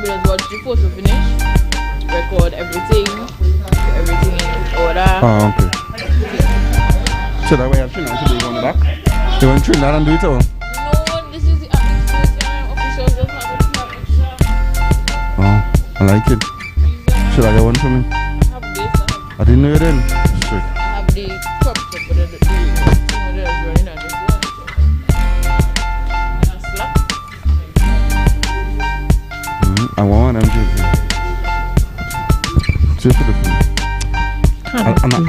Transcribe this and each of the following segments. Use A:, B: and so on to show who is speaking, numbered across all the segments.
A: We just watch the photo finish, record everything, put everything in order.
B: Oh, okay. So that way I'm Trinidad today, you going back? You want Trinidad and do it all?
A: No, this is the official just have it.
B: Oh, I like it. Should I get one for me?
A: I have this,
B: I didn't know you then. Straight.
A: I have the crop top, but the thing that is running on this one. And a slap.
B: I want one of them too. Just for the food. I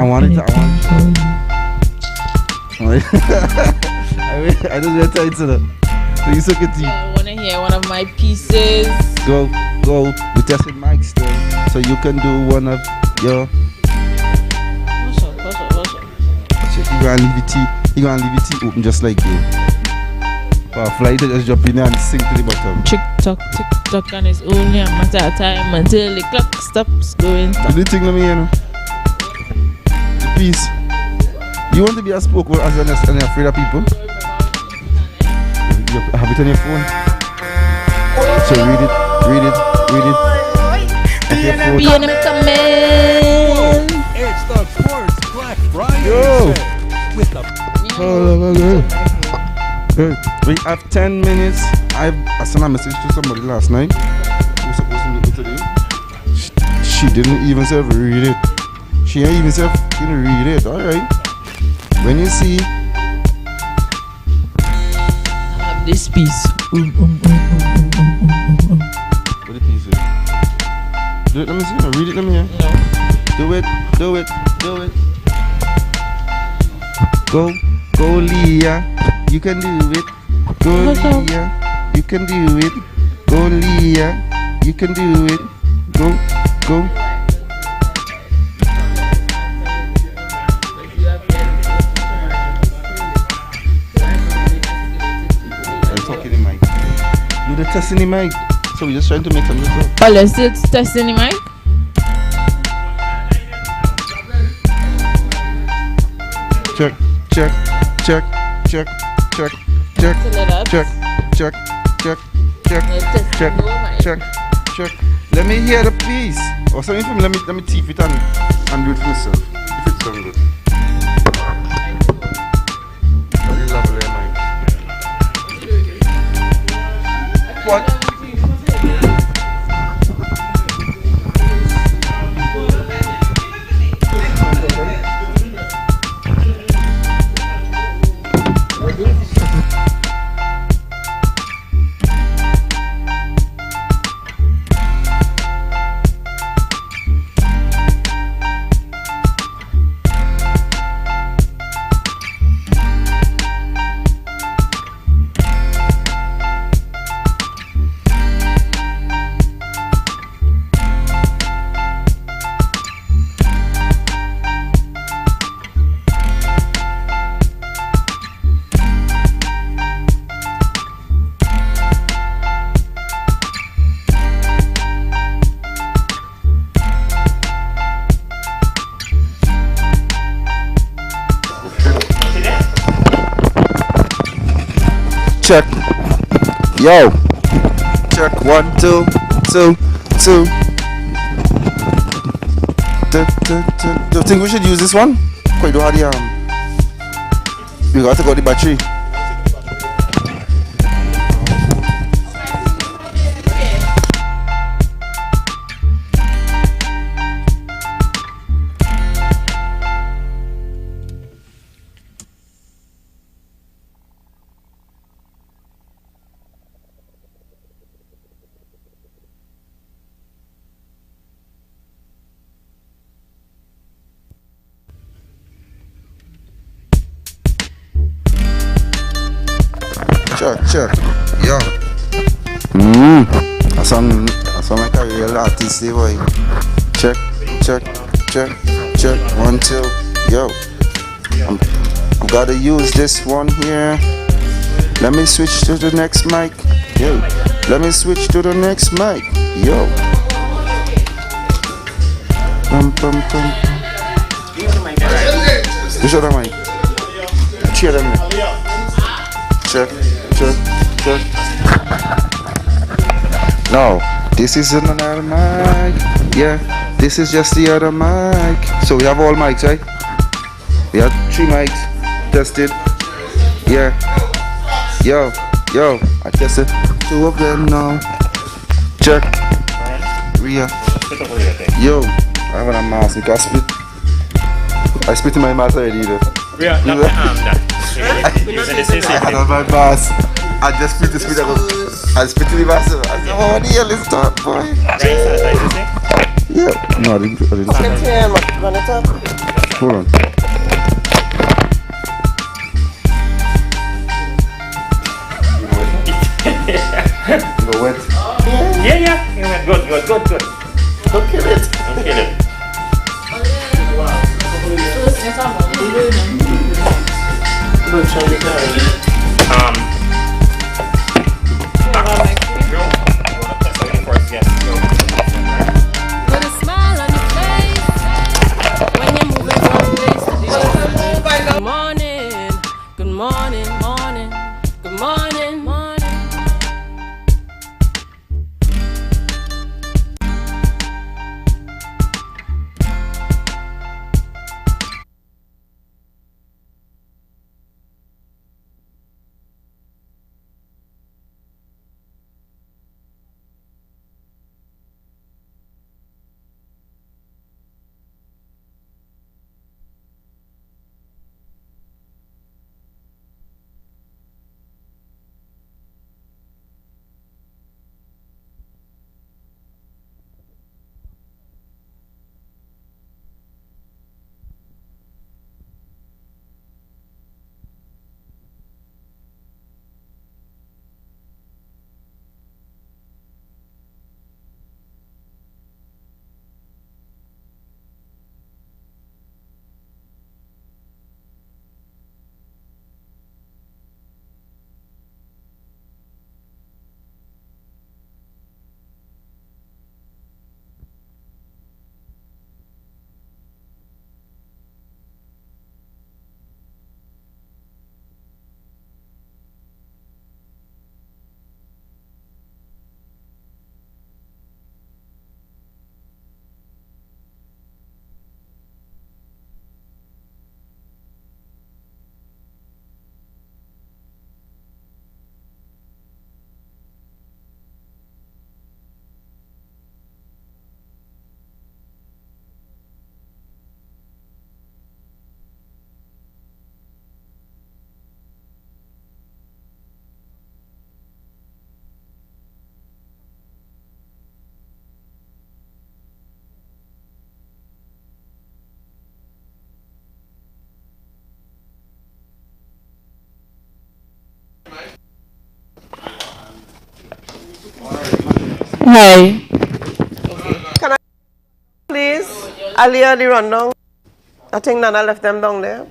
B: want it. I just want to tell you to that. So you suck it.
A: I want to hear one of my pieces.
B: Go. We tested mics still, so you can do one of your.
A: Hush up.
B: You gonna leave it open just like you. For a flight, just jump in there and sink to the bottom.
A: Tick tock, and it's only a matter of time until the clock stops going.
B: Do the thing, let me hear now. The piece. You want to be a spokesman as you're afraid of people? You have it on your phone. So read it.
A: B&M coming.
C: It's the Sports Black Friday
B: Yo.
C: sale with the
B: We have 10 minutes. I sent a message to somebody last night who was supposed to meet me today. She didn't even read it. She ain't even read it. Alright. When you see
A: I have this piece.
B: what the piece is. Do it, let me see. Read it, let me hear.
A: No.
B: Do it. Go Leah. You can do it. Go Leah. You can do it. Go Leah. You can do it. Go. Talking in mic. Do the test in the mic. So we're just trying to make some little.
A: Oh, let's do testing the mic.
B: Check. Let me hear the piece. Or something for me. Let me teeth it and do it for myself. If it sounds good. Very lovely, man. What? Check. Yo. Check. 1, 2, 2, 2. Do you think we should use this one? Quite do the we got to go the battery. Check. Yo. I sound like a real artist, boy. Check. 1, 2. Yo. I'm gotta use this one here. Let me switch to the next mic. Yo. Let me switch to the next mic. Yo. Which other mic? Cheer them. Check. No, This is another mic. Yeah, this is just the other mic. So we have all mics, right? We have 3 mics. Tested. Yeah. Yo, I tested 2 of them now. Check. Ria. Yo, I have a mask. You can spit. I spit in my mask already though.
D: Ria, not my arm that.
B: I have my mask. I just spit the spit. I spit in the mask. I said, oh, what the hell is that, boy? Yeah. No, I didn't. Hold on. Go wet.
D: Yeah. Good.
B: Don't kill it.
D: Don't kill it.
E: With a smile on your face when you're moving from place to place. Good morning, good morning, morning, good morning, morning.
A: Hi.
F: Please, Alia the rundown. I think Nana left them down there.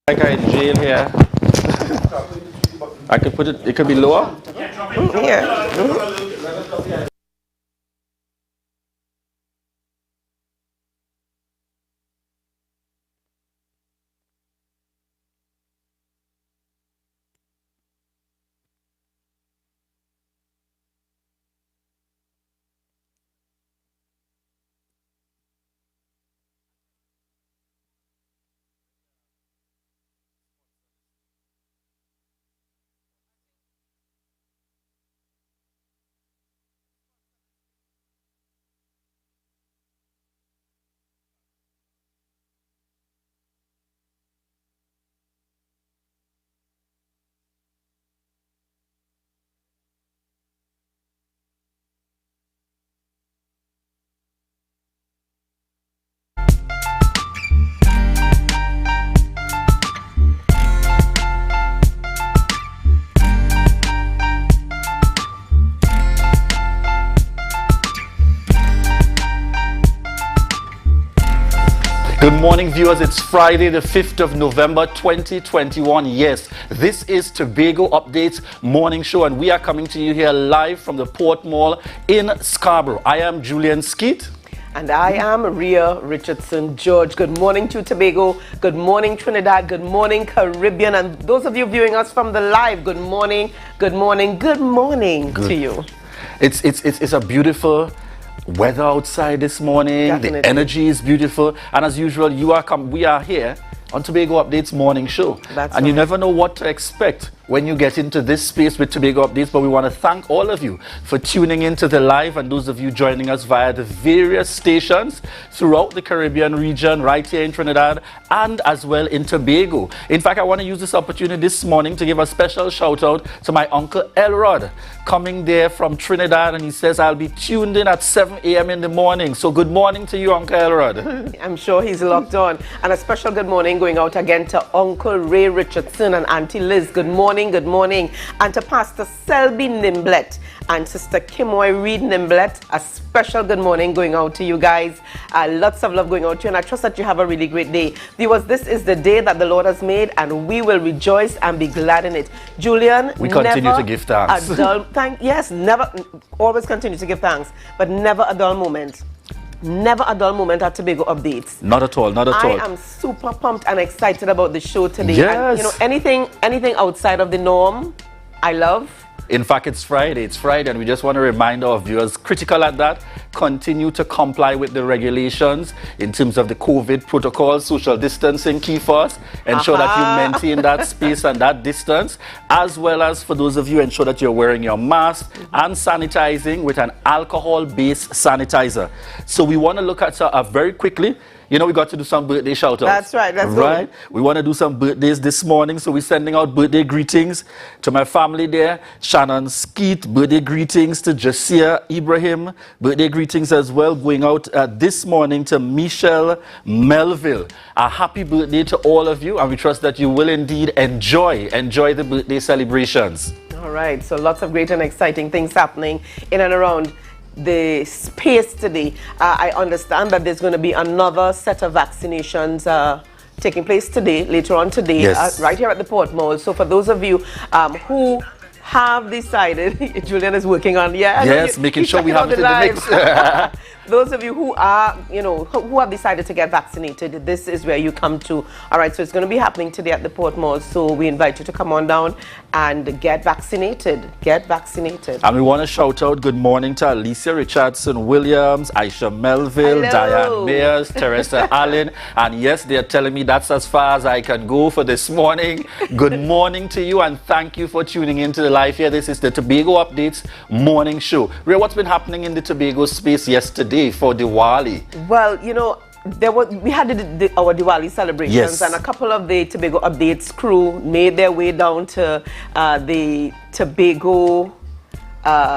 G: Like I in jail here. I could put it, it could be lower.
F: Yeah.
G: Good morning, viewers. It's Friday, the 5th of November, 2021. Yes, this is Tobago Updates Morning Show, and we are coming to you here live from the Port Mall in Scarborough. I am Julian Skeet.
F: And I am Rhea Richardson George. Good morning to Tobago. Good morning, Trinidad. Good morning, Caribbean. And those of you viewing us from the live, good morning, good morning, good morning to you.
G: It's a beautiful weather outside this morning.
F: Definitely.
G: The energy is beautiful, and as usual, we are here on Tobago Updates Morning Show.
F: That's
G: and you
F: right.
G: never know what to expect when you get into this space with Tobago Updates, but we want to thank all of you for tuning into the live, and those of you joining us via the various stations throughout the Caribbean region, right here in Trinidad and as well in Tobago. In fact, I want to use this opportunity this morning to give a special shout out to my uncle Elrod, coming there from Trinidad, and he says I'll be tuned in at 7 a.m. in the morning. So good morning to you, Uncle Elrod.
F: I'm sure he's locked on. And a special good morning going out again to Uncle Ray Richardson and Auntie Liz. Good morning, good morning. And to Pastor Selby Nimblet and Sister Kimoy Reed Nimblet, a special good morning going out to you guys. Lots of love going out to you, and I trust that you have a really great day. Viewers, this is the day that the Lord has made, and we will rejoice and be glad in it. Julian,
G: We continue to give thanks.
F: Never, always continue to give thanks, but never a dull moment. Never a dull moment at Tobago Updates.
G: Not at all, not at all.
F: I am super pumped and excited about the show today.
G: Yes.
F: And, you know, anything outside of the norm, I love.
G: In fact, it's Friday, and we just want to remind our viewers, critical at that, continue to comply with the regulations in terms of the COVID protocols, social distancing, key for us. Ensure that you maintain that space and that distance, as well as for those of you, ensure that you're wearing your mask and sanitizing with an alcohol-based sanitizer. So we want to look at very quickly. You know, we got to do some birthday shout-outs.
F: That's right, that's
G: right. We want to do some birthdays this morning, so we're sending out birthday greetings to my family there. Shannon Skeet, birthday greetings to Jasia Ibrahim, birthday greetings as well going out this morning to Michelle Melville. A happy birthday to all of you, and we trust that you will indeed enjoy the birthday celebrations.
F: All right, so lots of great and exciting things happening in and around the space today. I understand that there's going to be another set of vaccinations taking place today, later on today,
G: Yes.
F: right here at the Port Mall. So for those of you who have decided, Julian is working on,
G: Yes, making sure we have it in the mix.
F: Those of you who are, who have decided to get vaccinated, this is where you come to. All right, so it's going to be happening today at the Port Mall. So we invite you to come on down and get vaccinated. Get vaccinated.
G: And we want to shout out good morning to Alicia Richardson Williams, Aisha Melville,
F: Hello.
G: Diane Mayers, Teresa Allen. And yes, they're telling me that's as far as I can go for this morning. Good morning to you, and thank you for tuning into the live here. This is the Tobago Updates Morning Show. Ray, what's been happening in the Tobago space yesterday for Diwali?
F: Well, we had our Diwali celebrations,
G: Yes.
F: and a couple of the Tobago Updates crew made their way down to the Tobago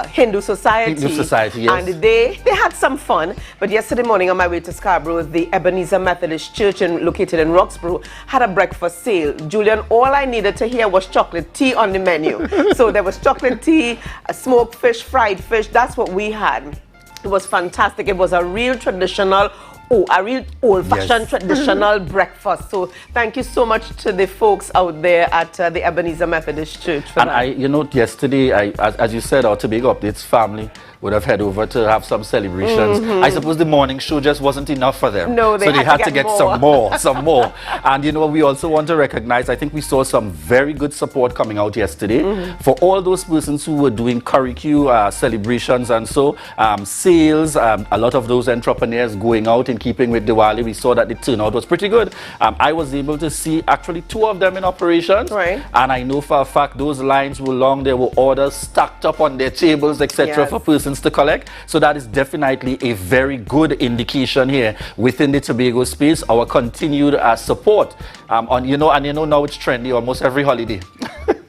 F: Hindu Society.
G: Hindu Society, yes.
F: And they had some fun. But yesterday morning on my way to Scarborough, the Ebenezer Methodist Church located in Roxborough had a breakfast sale. Julian, all I needed to hear was chocolate tea on the menu. So there was chocolate tea, smoked fish, fried fish. That's what we had. It was fantastic. It was a real traditional a real old-fashioned traditional breakfast. So thank you so much to the folks out there at the Ebenezer Methodist Church for that.
G: You know, yesterday, as you said, our Tobago Updates family would have head over to have some celebrations. I suppose the morning show just wasn't enough for them.
F: No,
G: so they had to get
F: more.
G: some more. And you know, we also want to recognize, I think we saw some very good support coming out yesterday for all those persons who were doing curricula celebrations and so sales, a lot of those entrepreneurs going out in keeping with Diwali. We saw that the turnout was pretty good. I was able to see actually 2 of them in operations.
F: Right.
G: And I know for a fact those lines were long. There were orders stacked up on their tables, etc. for persons to collect. So that is definitely a very good indication here within the Tobago space, our continued support on, you know, and you know now it's trendy almost every holiday.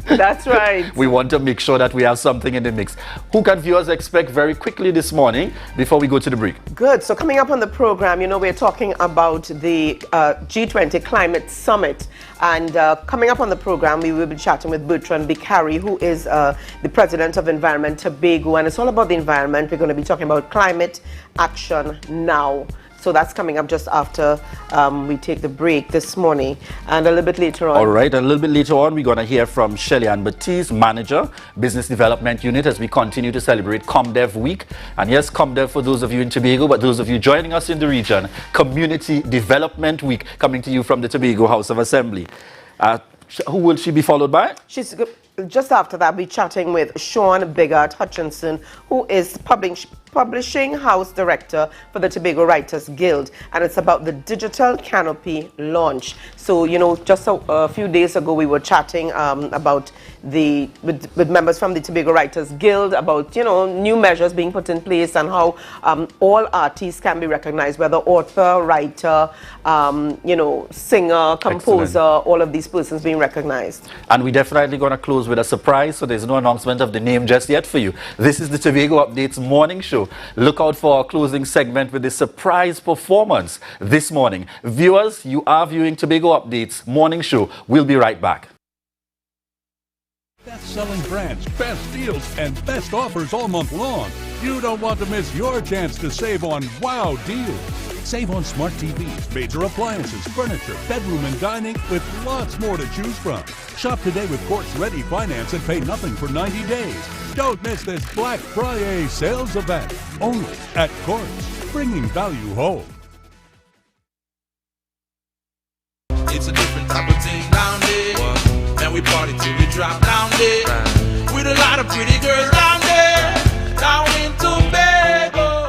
F: That's right.
G: We want to make sure that we have something in the mix. Who can viewers expect very quickly this morning before we go to the break?
F: Good. So coming up on the program, you know, we're talking about the G20 Climate Summit. And coming up on the program, we will be chatting with Bertrand Bicari, who is the president of Environment Tobago. And it's all about the environment. We're going to be talking about climate action now. So that's coming up just after we take the break this morning. And a little bit later on.
G: All right, a little bit later on, we're going to hear from Shelly Ann Baptiste, Manager, Business Development Unit, as we continue to celebrate ComDev Week. And yes, ComDev for those of you in Tobago, but those of you joining us in the region, Community Development Week, coming to you from the Tobago House of Assembly. Who will she be followed by?
F: She's just after that, we're chatting with Sean Bigart Hutchinson, who is Publishing House Director for the Tobago Writers Guild, and it's about the Digital Canopy launch. So, you know, just a few days ago, we were chatting about with members from the Tobago Writers Guild about, you know, new measures being put in place and how all artists can be recognized, whether author, writer, you know, singer, composer, all of these persons being recognized.
G: And we're definitely going to close with a surprise, so there's no announcement of the name just yet for you. This is the Tobago Updates morning show. Look out for our closing segment with the surprise performance this morning. Viewers, you are viewing Tobago Updates morning show. We'll be right back.
C: Best-selling brands, best deals, and best offers all month long. You don't want to miss your chance to save on wow deals. Save on smart TVs, major appliances, furniture, bedroom and dining, with lots more to choose from. Shop today with Quartz Ready Finance and pay nothing for 90 days. Don't miss this Black Friday sales event, only at Quartz, bringing value home.
H: It's a different type of thing down there, and we party till we drop down there, with a lot of pretty girls down there, down in Tobago.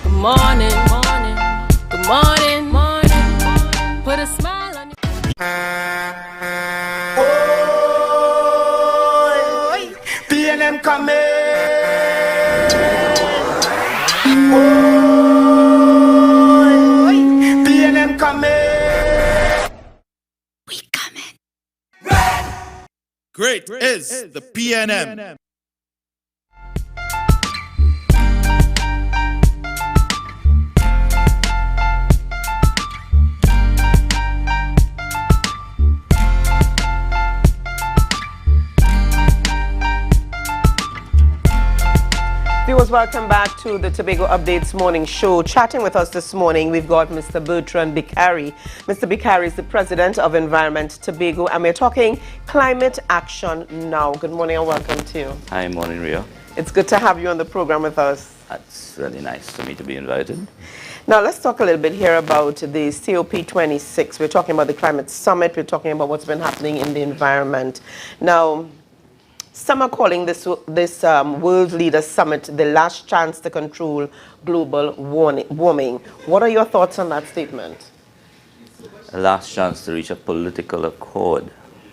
E: Morning, morning, good morning, morning. Put a smile on your
H: PNM coming. PNM coming.
E: We coming.
H: Great is the PNM.
F: Viewers, welcome back to the Tobago Updates morning show. Chatting with us this morning, we've got Mr. Bertrand Bicari. Mr. Bicari is the president of Environment Tobago, and we're talking climate action now. Good morning and welcome to you.
I: Hi, morning, Ria.
F: It's good to have you on the program with us.
I: That's really nice for me to be invited.
F: Now let's talk a little bit here about the COP26. We're talking about the climate summit. We're talking about what's been happening in the environment. Now, some are calling this World Leaders Summit the last chance to control global warming. What are your thoughts on that statement?
I: A last chance to reach a political accord.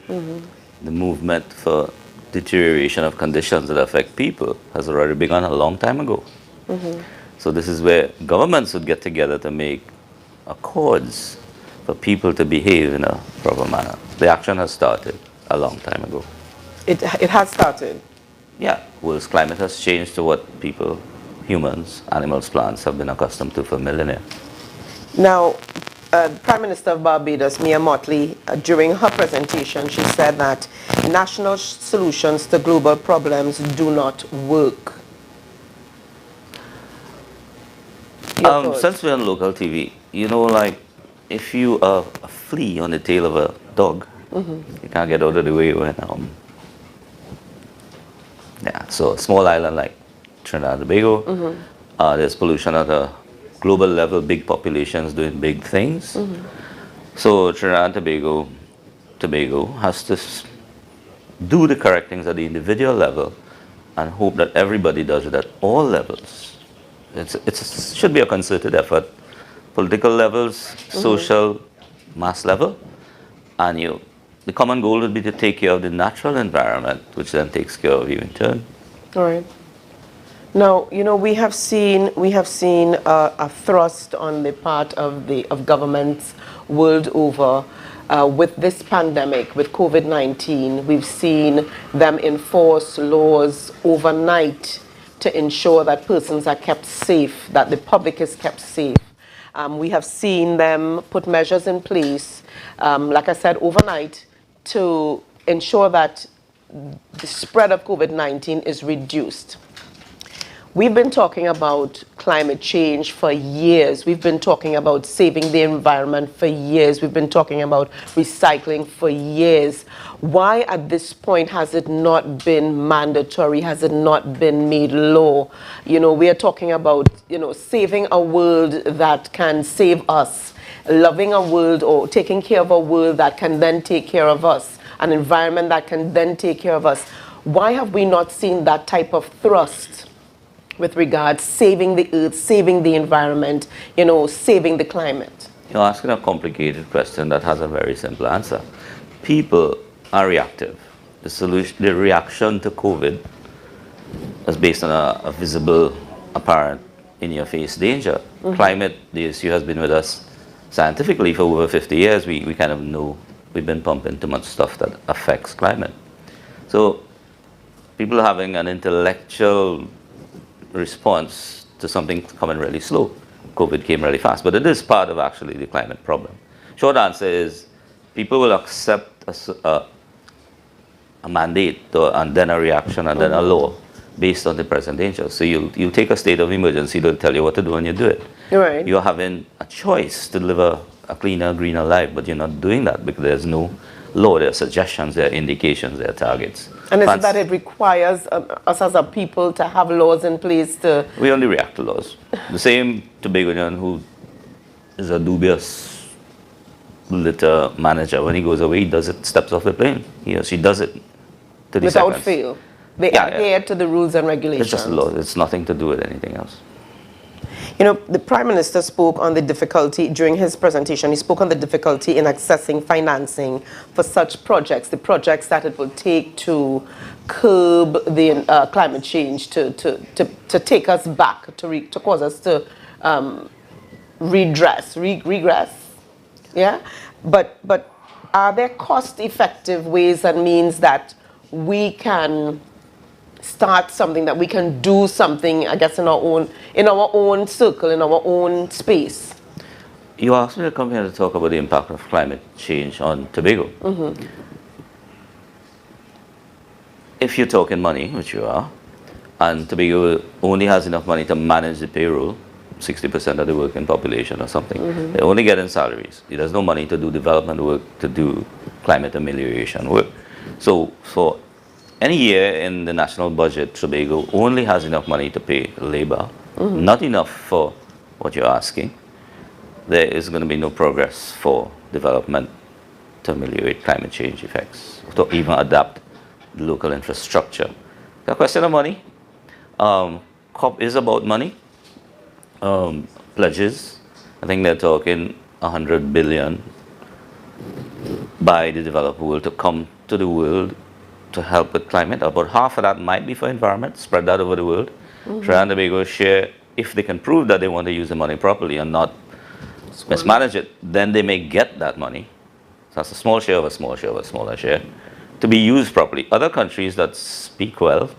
I: The movement for deterioration of conditions that affect people has already begun a long time ago. So this is where governments would get together to make accords for people to behave in a proper manner. The action has started a long time ago.
F: It has started.
I: Yeah, world's climate has changed to what people, humans, animals, plants have been accustomed to for millennia.
F: Now, Prime Minister of Barbados, Mia Mottley, during her presentation, she said that national solutions to global problems do not work.
I: Since we're on local TV, you know, like, if you are a flea on the tail of a dog, you can't get out of the way when, yeah, so a small island like Trinidad and Tobago, there's pollution at a global level, big populations doing big things. So Trinidad and Tobago has to do the correct things at the individual level and hope that everybody does it at all levels. It should be a concerted effort, political levels, social, mass level, and the common goal would be to take care of the natural environment, which then takes care of you in turn.
F: All right. Now, we have seen a thrust on the part of governments world over with this pandemic, with COVID-19. We've seen them enforce laws overnight to ensure that persons are kept safe, that the public is kept safe. We have seen them put measures in place, like I said, overnight, to ensure that the spread of COVID-19 is reduced. We've been talking about climate change for years. We've been talking about saving the environment for years. We've been talking about recycling for years. Why at this point has it not been mandatory? Has it not been made law? We are talking about, saving a world that can save us, loving a world or taking care of a world that can then take care of us, an environment that can then take care of us. Why have we not seen that type of thrust with regards saving the earth, saving the environment, saving the climate?
I: You're asking a complicated question that has a very simple answer. People are reactive. The reaction to COVID is based on a visible, apparent, in-your-face danger. Climate, the issue has been with us scientifically for over 50 years. We kind of know we've been pumping too much stuff that affects climate. So people having an intellectual response to something coming really slow. COVID came really fast, but it is part of actually the climate problem. Short answer is people will accept a mandate and then a reaction and then a law based on the present danger. So you take a state of emergency, they'll tell you what to do and you do it.
F: Right.
I: You're having a choice to live a cleaner, greener life, but you're not doing that because there's no law. There are suggestions, there are indications, there are targets.
F: And is it that it requires us as a people to have laws in place to...
I: We only react to laws. The same Tobagonian who is a dubious litter manager, when he goes away, he does it, steps off the plane. He or she does it 30
F: without
I: seconds.
F: fail. They adhere to the rules and regulations.
I: It's just a law. It's nothing to do with anything else.
F: The Prime Minister spoke on the difficulty, during his presentation, he spoke on the difficulty in accessing financing for such projects, the projects that it will take to curb the climate change, to take us back, to cause us to regress, yeah? But are there cost-effective ways and means that we can start something, that we can do something, I guess, in our own circle, in our own space?
I: You asked me to come here to talk about the impact of climate change on Tobago. If you're talking money, which you are, and Tobago only has enough money to manage the payroll, 60% of the working population or something, they're only getting salaries. There's no money to do development work, to do climate amelioration work. So for any year in the national budget, Tobago only has enough money to pay labor, not enough for what you're asking, there is going to be no progress for development to ameliorate climate change effects, to even adapt the local infrastructure. The question of money. COP is about money. Pledges. I think they're talking 100 billion by the developed world to come to the world to help with climate. About half of that might be for environment, spread that over the world. Trinidad and Tobago share, if they can prove that they want to use the money properly and not mismanage it, then they may get that money. So that's a small share of a small share of a smaller share to be used properly. Other countries that speak well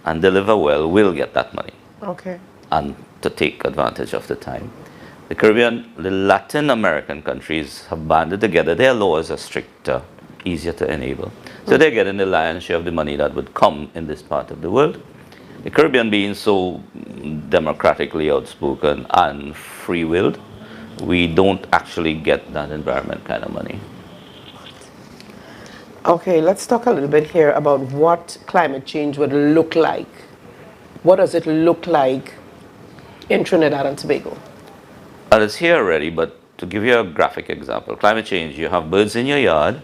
I: and deliver well will get that money.
F: Okay.
I: And to take advantage of the time. The Caribbean, the Latin American countries have banded together. Their laws are stricter, easier to enable. So they're getting the lion's share of the money that would come in this part of the world. The Caribbean being so democratically outspoken and free-willed, we don't actually get that environment kind of money.
F: Okay, let's talk a little bit here about what climate change would look like. What does it look like in Trinidad and Tobago?
I: Well, it's here already, but to give you a graphic example, climate change, you have birds in your yard,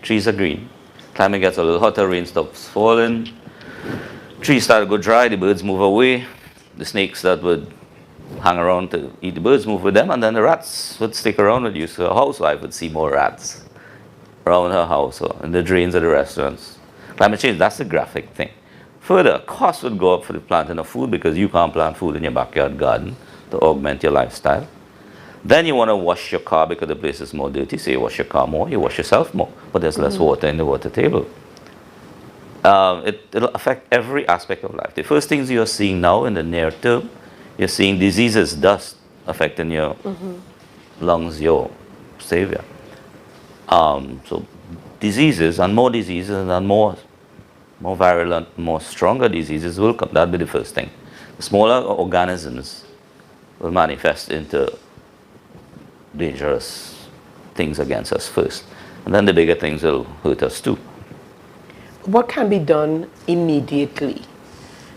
I: trees are green, climate gets a little hotter, rain stops falling, trees start to go dry, the birds move away, the snakes that would hang around to eat the birds move with them, and then the rats would stick around with you. So a housewife would see more rats around her house or in the drains of the restaurants. Climate change, that's the graphic thing. Further, costs would go up for the planting of food because you can't plant food in your backyard garden to augment your lifestyle. Then you want to wash your car because the place is more dirty, so you wash your car more, you wash yourself more, but there's less water in the water table. It'll affect every aspect of life. The first things you're seeing now in the near term, you're seeing diseases, dust affecting your lungs, your savior. So diseases and more virulent, more stronger diseases will come. That'll be the first thing. The smaller organisms will manifest into dangerous things against us first. And then the bigger things will hurt us too.
F: What can be done immediately?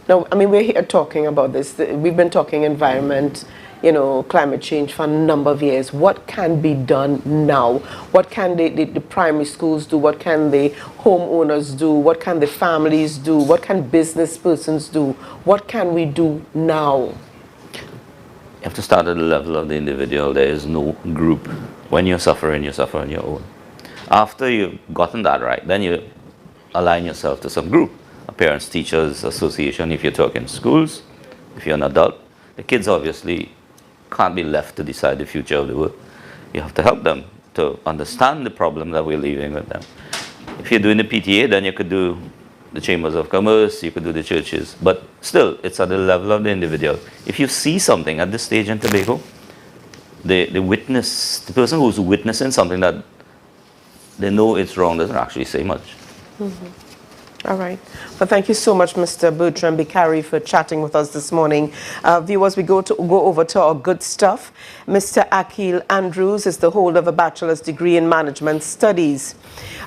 F: Now, I mean, we're here talking about this. We've been talking environment, you know, climate change for a number of years. What can be done now? What can the primary schools do? What can the homeowners do? What can the families do? What can business persons do? What can we do now?
I: You have to start at the level of the individual. There is no group. When you're suffering, you suffer on your own. After you've gotten that right, then you align yourself to some group. A parents, teachers association, if you're talking schools, if you're an adult. The kids obviously can't be left to decide the future of the world. You have to help them to understand the problem that we're leaving with them. If you're doing the PTA, then you could do the chambers of commerce, you could do the churches, but still, it's at the level of the individual. If you see something at this stage in Tobago, the person who's witnessing something that they know it's wrong doesn't actually say much.
F: All right. Well, thank you so much, Mr. Bertram Bikari, for chatting with us this morning. Viewers, we go over to our good stuff. Mr. Akil Andrews is the holder of a bachelor's degree in management studies,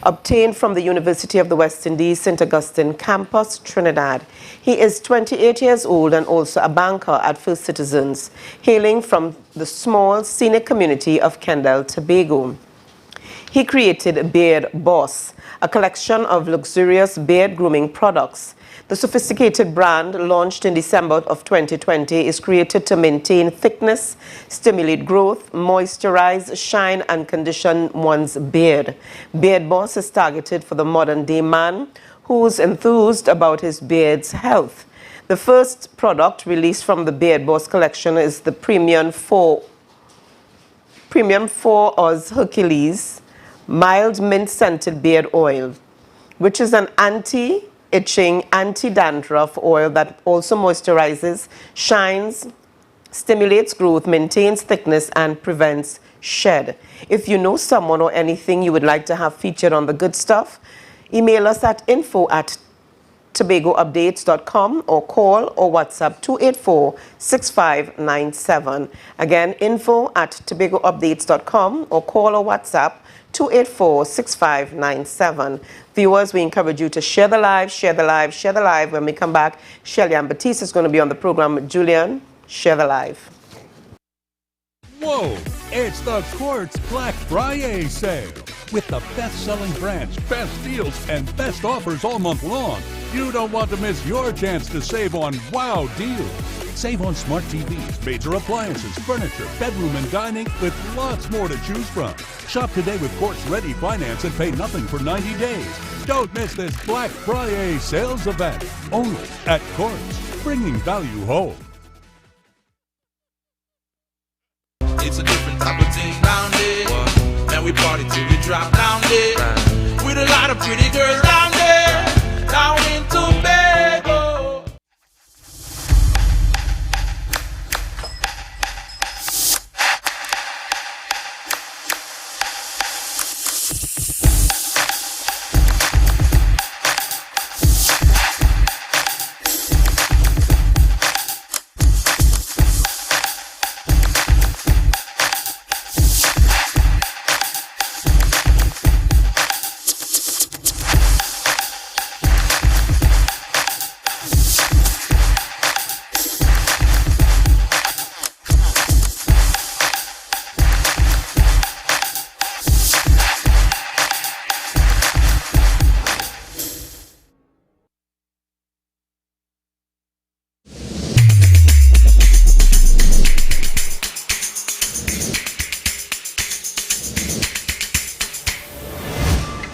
F: obtained from the University of the West Indies, St. Augustine campus, Trinidad. He is 28 years old and also a banker at First Citizens, hailing from the small scenic community of Kendal, Tobago. He created Beard Boss, a collection of luxurious beard grooming products. The sophisticated brand, launched in December of 2020, is created to maintain thickness, stimulate growth, moisturize, shine, and condition one's beard. Beard Boss is targeted for the modern-day man who's enthused about his beard's health. The first product released from the Beard Boss collection is the Premium 4 Oz Hercules mild mint-scented beard oil, which is an anti-itching, anti-dandruff oil that also moisturizes, shines, stimulates growth, maintains thickness, and prevents shed. If you know someone or anything you would like to have featured on the good stuff, email us at info@tobagoupdates.com or call or WhatsApp 284-6597. Again, info@tobagoupdates.com or call or WhatsApp 284-6597. Viewers, we encourage you to share the live, share the live, share the live. When we come back, Shelly Ann Batiste is going to be on the program with Julian. Share the live.
C: Whoa! It's the Quartz Black Friday sale. With the best-selling brands, best deals, and best offers all month long, you don't want to miss your chance to save on wow deals. Save on smart TVs, major appliances, furniture, bedroom and dining, with lots more to choose from. Shop today with Quartz Ready Finance and pay nothing for 90 days. Don't miss this Black Friday sales event. Only at Quartz, bringing value home.
H: It's a different type of thing down there. And we party till we drop down there. With a lot of pretty girls down there. Down in Tobago.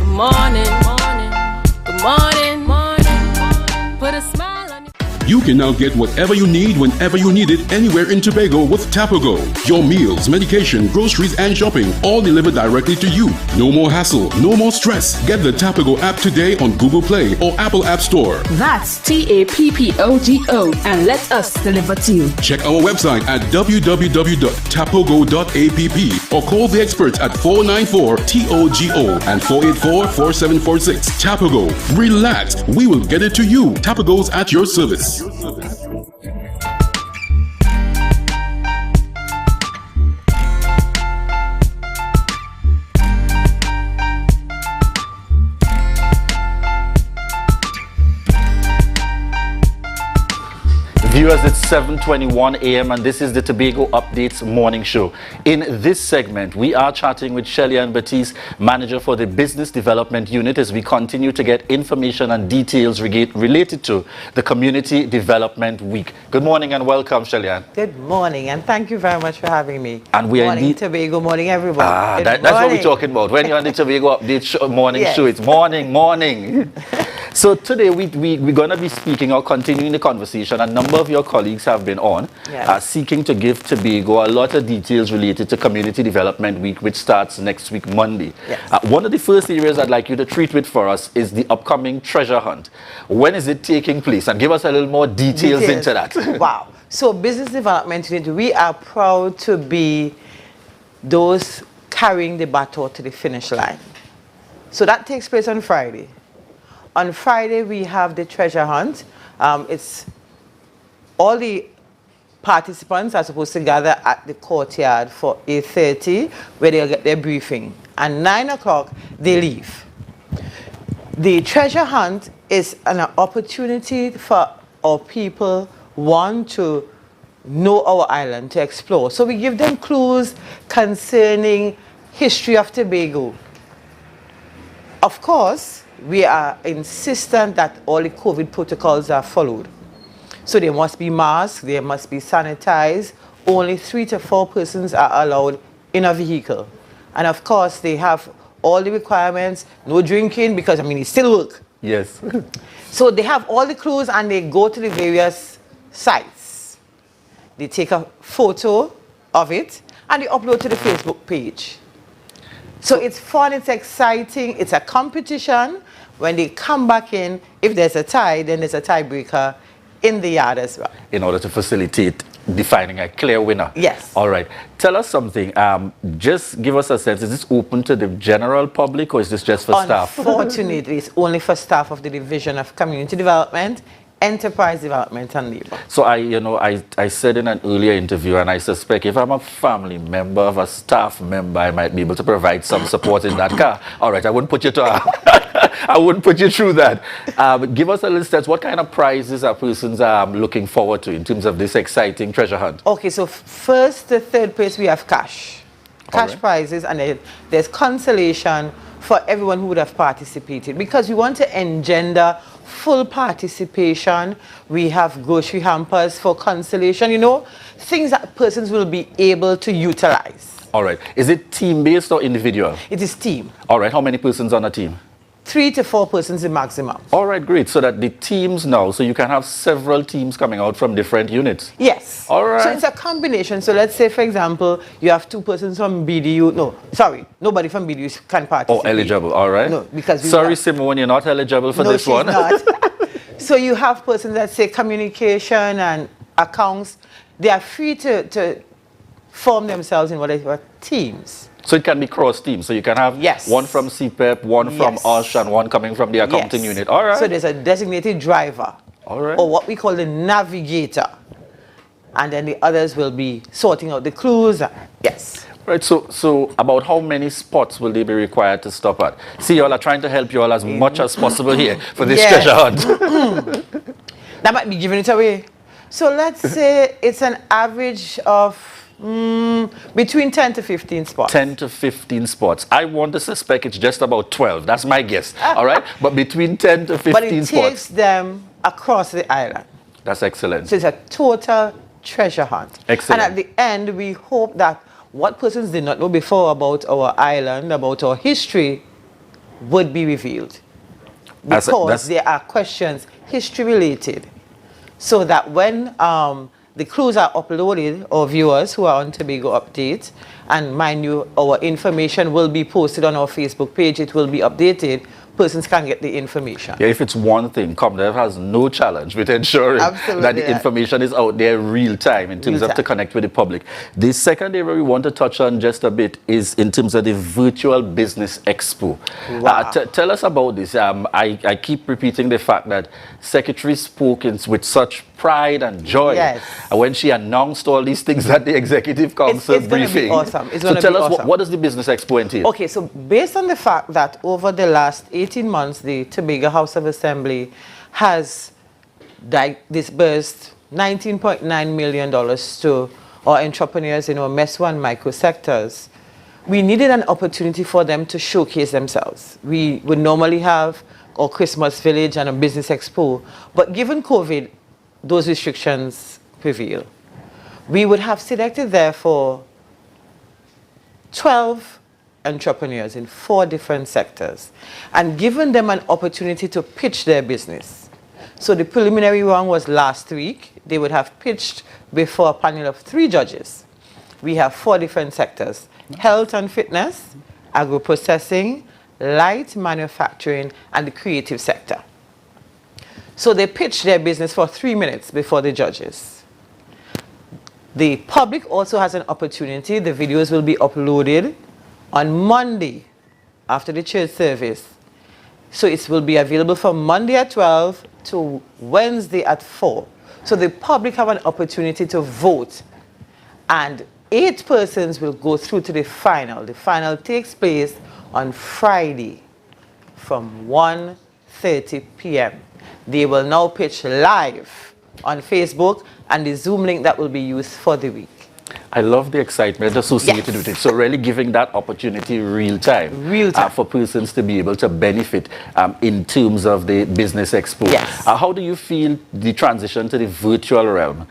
E: Morning, good morning, put a smile on your
J: You can now get whatever you need whenever you need it anywhere in Tobago with Tobago. Your meals, medication, groceries, and shopping all delivered directly to you. No more hassle, no more stress. Get the Tobago app today on Google Play or Apple App Store.
K: That's TAPPOGO and let us deliver to you.
J: Check our website at www.tapogo.app or call the experts at 494-TOGO and 484-4746. Tobago. Relax. We will get it to you. Tobago's at your service.
G: Viewers, it's 7:21 a.m. and this is the Tobago Updates morning show. In this segment, we are chatting with Shelly-Ann Batiste, manager for the Business Development Unit, as we continue to get information and details related to the Community Development Week. Good morning and welcome, Shelly-Ann.
L: Good morning, and thank you very much for having me.
G: And we are
L: morning,
G: indeed
L: Tobago. Morning, everyone.
G: That's what we're talking about. When you're on the Tobago Update morning show, it's morning. So today we're going to be speaking or continuing the conversation. A number of your colleagues have been on seeking to give Tobago a lot of details related to Community Development Week, which starts next week, Monday.
L: Yes.
G: One of the first areas I'd like you to treat with for us is the upcoming treasure hunt. When is it taking place? And give us a little more details. Into that.
L: Wow. So Business Development Unit, we are proud to be those carrying the baton to the finish line. So that takes place on Friday. On Friday, we have the treasure hunt. It's all the participants are supposed to gather at the courtyard for 8:30, where they'll get their briefing. And 9 o'clock, they leave. The treasure hunt is an opportunity for our people, one, to know our island, to explore. So we give them clues concerning history of Tobago. Of course, we are insistent that all the COVID protocols are followed. So there must be masks, there must be sanitized. Only 3 to 4 persons are allowed in a vehicle. And of course, they have all the requirements, no drinking, because it still work.
G: Yes.
L: So they have all the clues and they go to the various sites. They take a photo of it and they upload to the Facebook page. So it's fun, it's exciting, it's a competition. When they come back in, if there's a tie, then there's a tiebreaker in the yard as well. In order to facilitate defining a clear winner. Yes.
G: All right. Tell us something. Just give us a sense. Is this open to the general public or is this just for staff?
L: Unfortunately, it's only for staff of the Division of Community Development, Enterprise Development and Labor.
G: So I said in an earlier interview, and I suspect if I'm a family member of a staff member, I might be able to provide some support in that car. All right, I wouldn't put you to I wouldn't put you through that. Give us a little sense. What kind of prizes are persons looking forward to in terms of this exciting treasure hunt?
L: Okay, so first to third place we have cash
G: All right.
L: prizes, and then there's consolation for everyone who would have participated, because we want to engender full participation. We have grocery hampers for consolation, you know, things that persons will be able to utilize.
G: All right. Is it team-based or individual?
L: It is team.
G: All right. How many persons on a team?
L: 3 to 4 persons the maximum.
G: All right, great. So that the teams now, so you can have several teams coming out from different units.
L: Yes.
G: All right.
L: So it's a combination. So let's say, for example, you have 2 persons from BDU. No, sorry, nobody from BDU can participate.
G: Oh, eligible. All right.
L: No, because
G: sorry, Simone, you're not eligible for
L: no,
G: this
L: she's
G: one.
L: Not. So you have persons that say communication and accounts. They are free to form themselves in whatever teams.
G: So it can be cross teams. So you can have one from CPEP, one from USH, and one coming from the accounting unit. All right.
L: So there's a designated driver.
G: All right.
L: Or what we call the navigator. And then the others will be sorting out the clues. Yes.
G: Right, so about how many spots will they be required to stop at? See, y'all are trying to help you all as much as possible here for this treasure hunt.
L: That might be giving it away. So let's say it's an average of between 10 to 15 spots.
G: 10 to 15 spots. I want to suspect it's just about 12. That's my guess. All right? But between 10 to 15
L: but it
G: spots.
L: takes them across the island.
G: That's excellent.
L: So it's a total treasure hunt.
G: Excellent.
L: And at the end, we hope that what persons did not know before about our island, about our history, would be revealed. Because there are questions history related. So that when the clues are uploaded, or viewers who are on Tobago Update, and mind you, our information will be posted on our Facebook page, it will be updated, persons can get the information.
G: Yeah, if it's one thing, ComDev has no challenge with ensuring that the information is out there real time in terms of to connect with the public. The second area we want to touch on just a bit is in terms of the Virtual Business Expo.
L: Wow.
G: Tell us about this. I keep repeating the fact that Secretary spoke with such pride and joy when she announced all these things at the Executive Council briefing.
L: Be awesome. It's
G: so tell us,
L: awesome.
G: what does the Business Expo entail?
L: Okay, so based on the fact that over the last 18 months, the Tobago House of Assembly has disbursed $19.9 million to our entrepreneurs in our MES1 micro sectors, we needed an opportunity for them to showcase themselves. We would normally have our Christmas Village and a Business Expo, but given COVID, those restrictions prevail. We would have selected, therefore, 12 entrepreneurs in 4 different sectors and given them an opportunity to pitch their business. So the preliminary round was last week. They would have pitched before a panel of 3 judges. We have 4 different sectors: health and fitness, agro-processing, light manufacturing, and the creative sector. So they pitched their business for 3 minutes before the judges. The public also has an opportunity. The videos will be uploaded on Monday after the church service. So it will be available from Monday at 12 to Wednesday at 4. So the public have an opportunity to vote. And 8 persons will go through to the final. The final takes place on Friday from 1:30 p.m. They will now pitch live on Facebook and the Zoom link that will be used for the week.
G: I love the excitement associated with it. So really giving that opportunity real time for persons to be able to benefit in terms of the Business Expo.
L: Yes.
G: How do you feel the transition to the virtual realm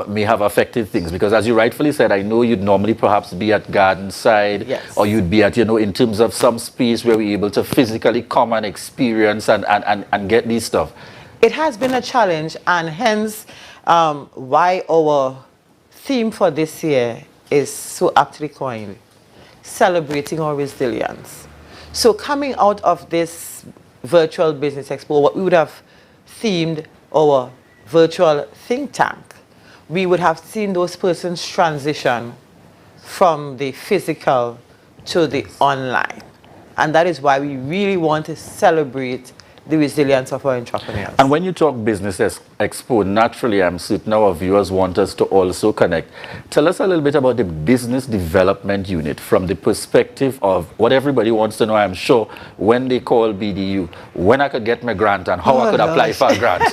G: may have affected things? Because as you rightfully said, I know you'd normally perhaps be at garden side, or you'd be at, in terms of some space where we're able to physically come and experience and get these stuff.
L: It has been a challenge, and hence why our theme for this year is so aptly coined, celebrating our resilience. So coming out of this virtual business expo, what we would have themed our virtual think tank, we would have seen those persons transition from the physical to the online. And that is why we really want to celebrate the resilience of our entrepreneurs.
G: And when you talk Business Expo, naturally, I'm certain our viewers want us to also connect. Tell us a little bit about the Business Development Unit from the perspective of what everybody wants to know, I'm sure, when they call BDU, when I could get my grant and how I could apply for a grant.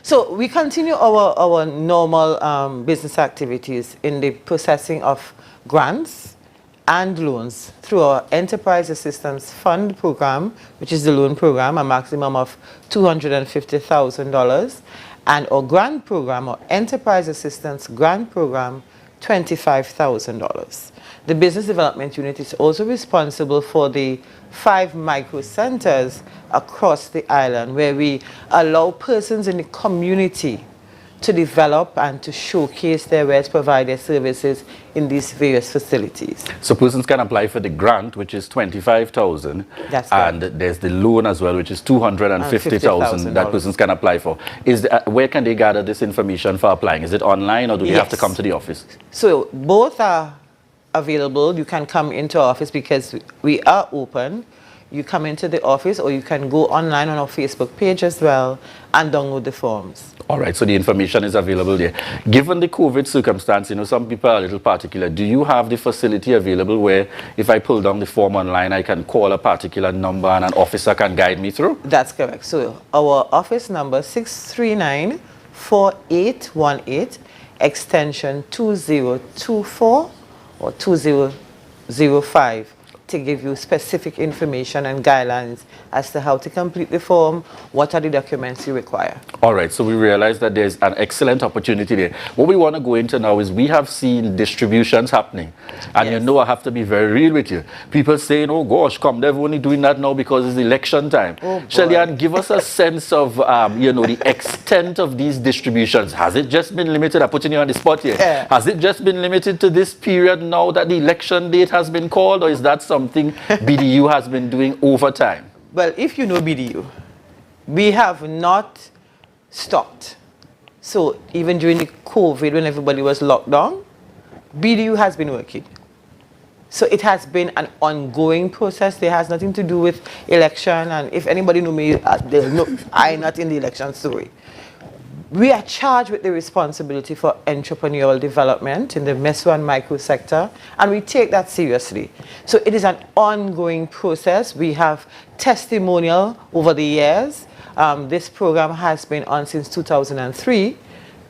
L: So we continue our normal business activities in the processing of grants and loans through our Enterprise Assistance Fund program, which is the loan program, a maximum of $250,000, and our grant program, or Enterprise Assistance Grant Program, $25,000. The Business Development Unit is also responsible for the 5 micro centers across the island where we allow persons in the community to develop and to showcase their wares, provide their services in these various facilities.
G: So persons can apply for the grant, which is $25,000, and there's the loan as well, which is $250,000 that persons can apply for. Where can they gather this information for applying? Is it online, or do they have to come to the office?
L: So both are available. You can come into our office because we are open. You come into the office, or you can go online on our Facebook page as well and download the forms.
G: All right, so the information is available there. Given the COVID circumstance, you know, some people are a little particular. Do you have the facility available where if I pull down the form online, I can call a particular number and an officer can guide me through?
L: That's correct. So our office number 639-4818, extension 2024 or 2005. To give you specific information and guidelines as to how to complete the form, what are the documents you require.
G: All right, so we realize that there's an excellent opportunity there. What we want to go into now is we have seen distributions happening. And you know, I have to be very real with you. People saying, oh gosh, come, they're only doing that now because it's election time. Oh, Shellyan, give us a sense of, you know, the extent of these distributions. Has it just been limited? I'm putting you on the spot here. Yeah. Has it just been limited to this period now that the election date has been called, or is that something BDU has been doing over time?
L: Well, if you know BDU, we have not stopped. So even during the COVID, when everybody was locked down, BDU has been working. So it has been an ongoing process. It has nothing to do with election. And if anybody know me, they'll know I'm not in the election story. We are charged with the responsibility for entrepreneurial development in the meso and micro sector, and we take that seriously. So it is an ongoing process. We have testimonial over the years. This program has been on since 2003.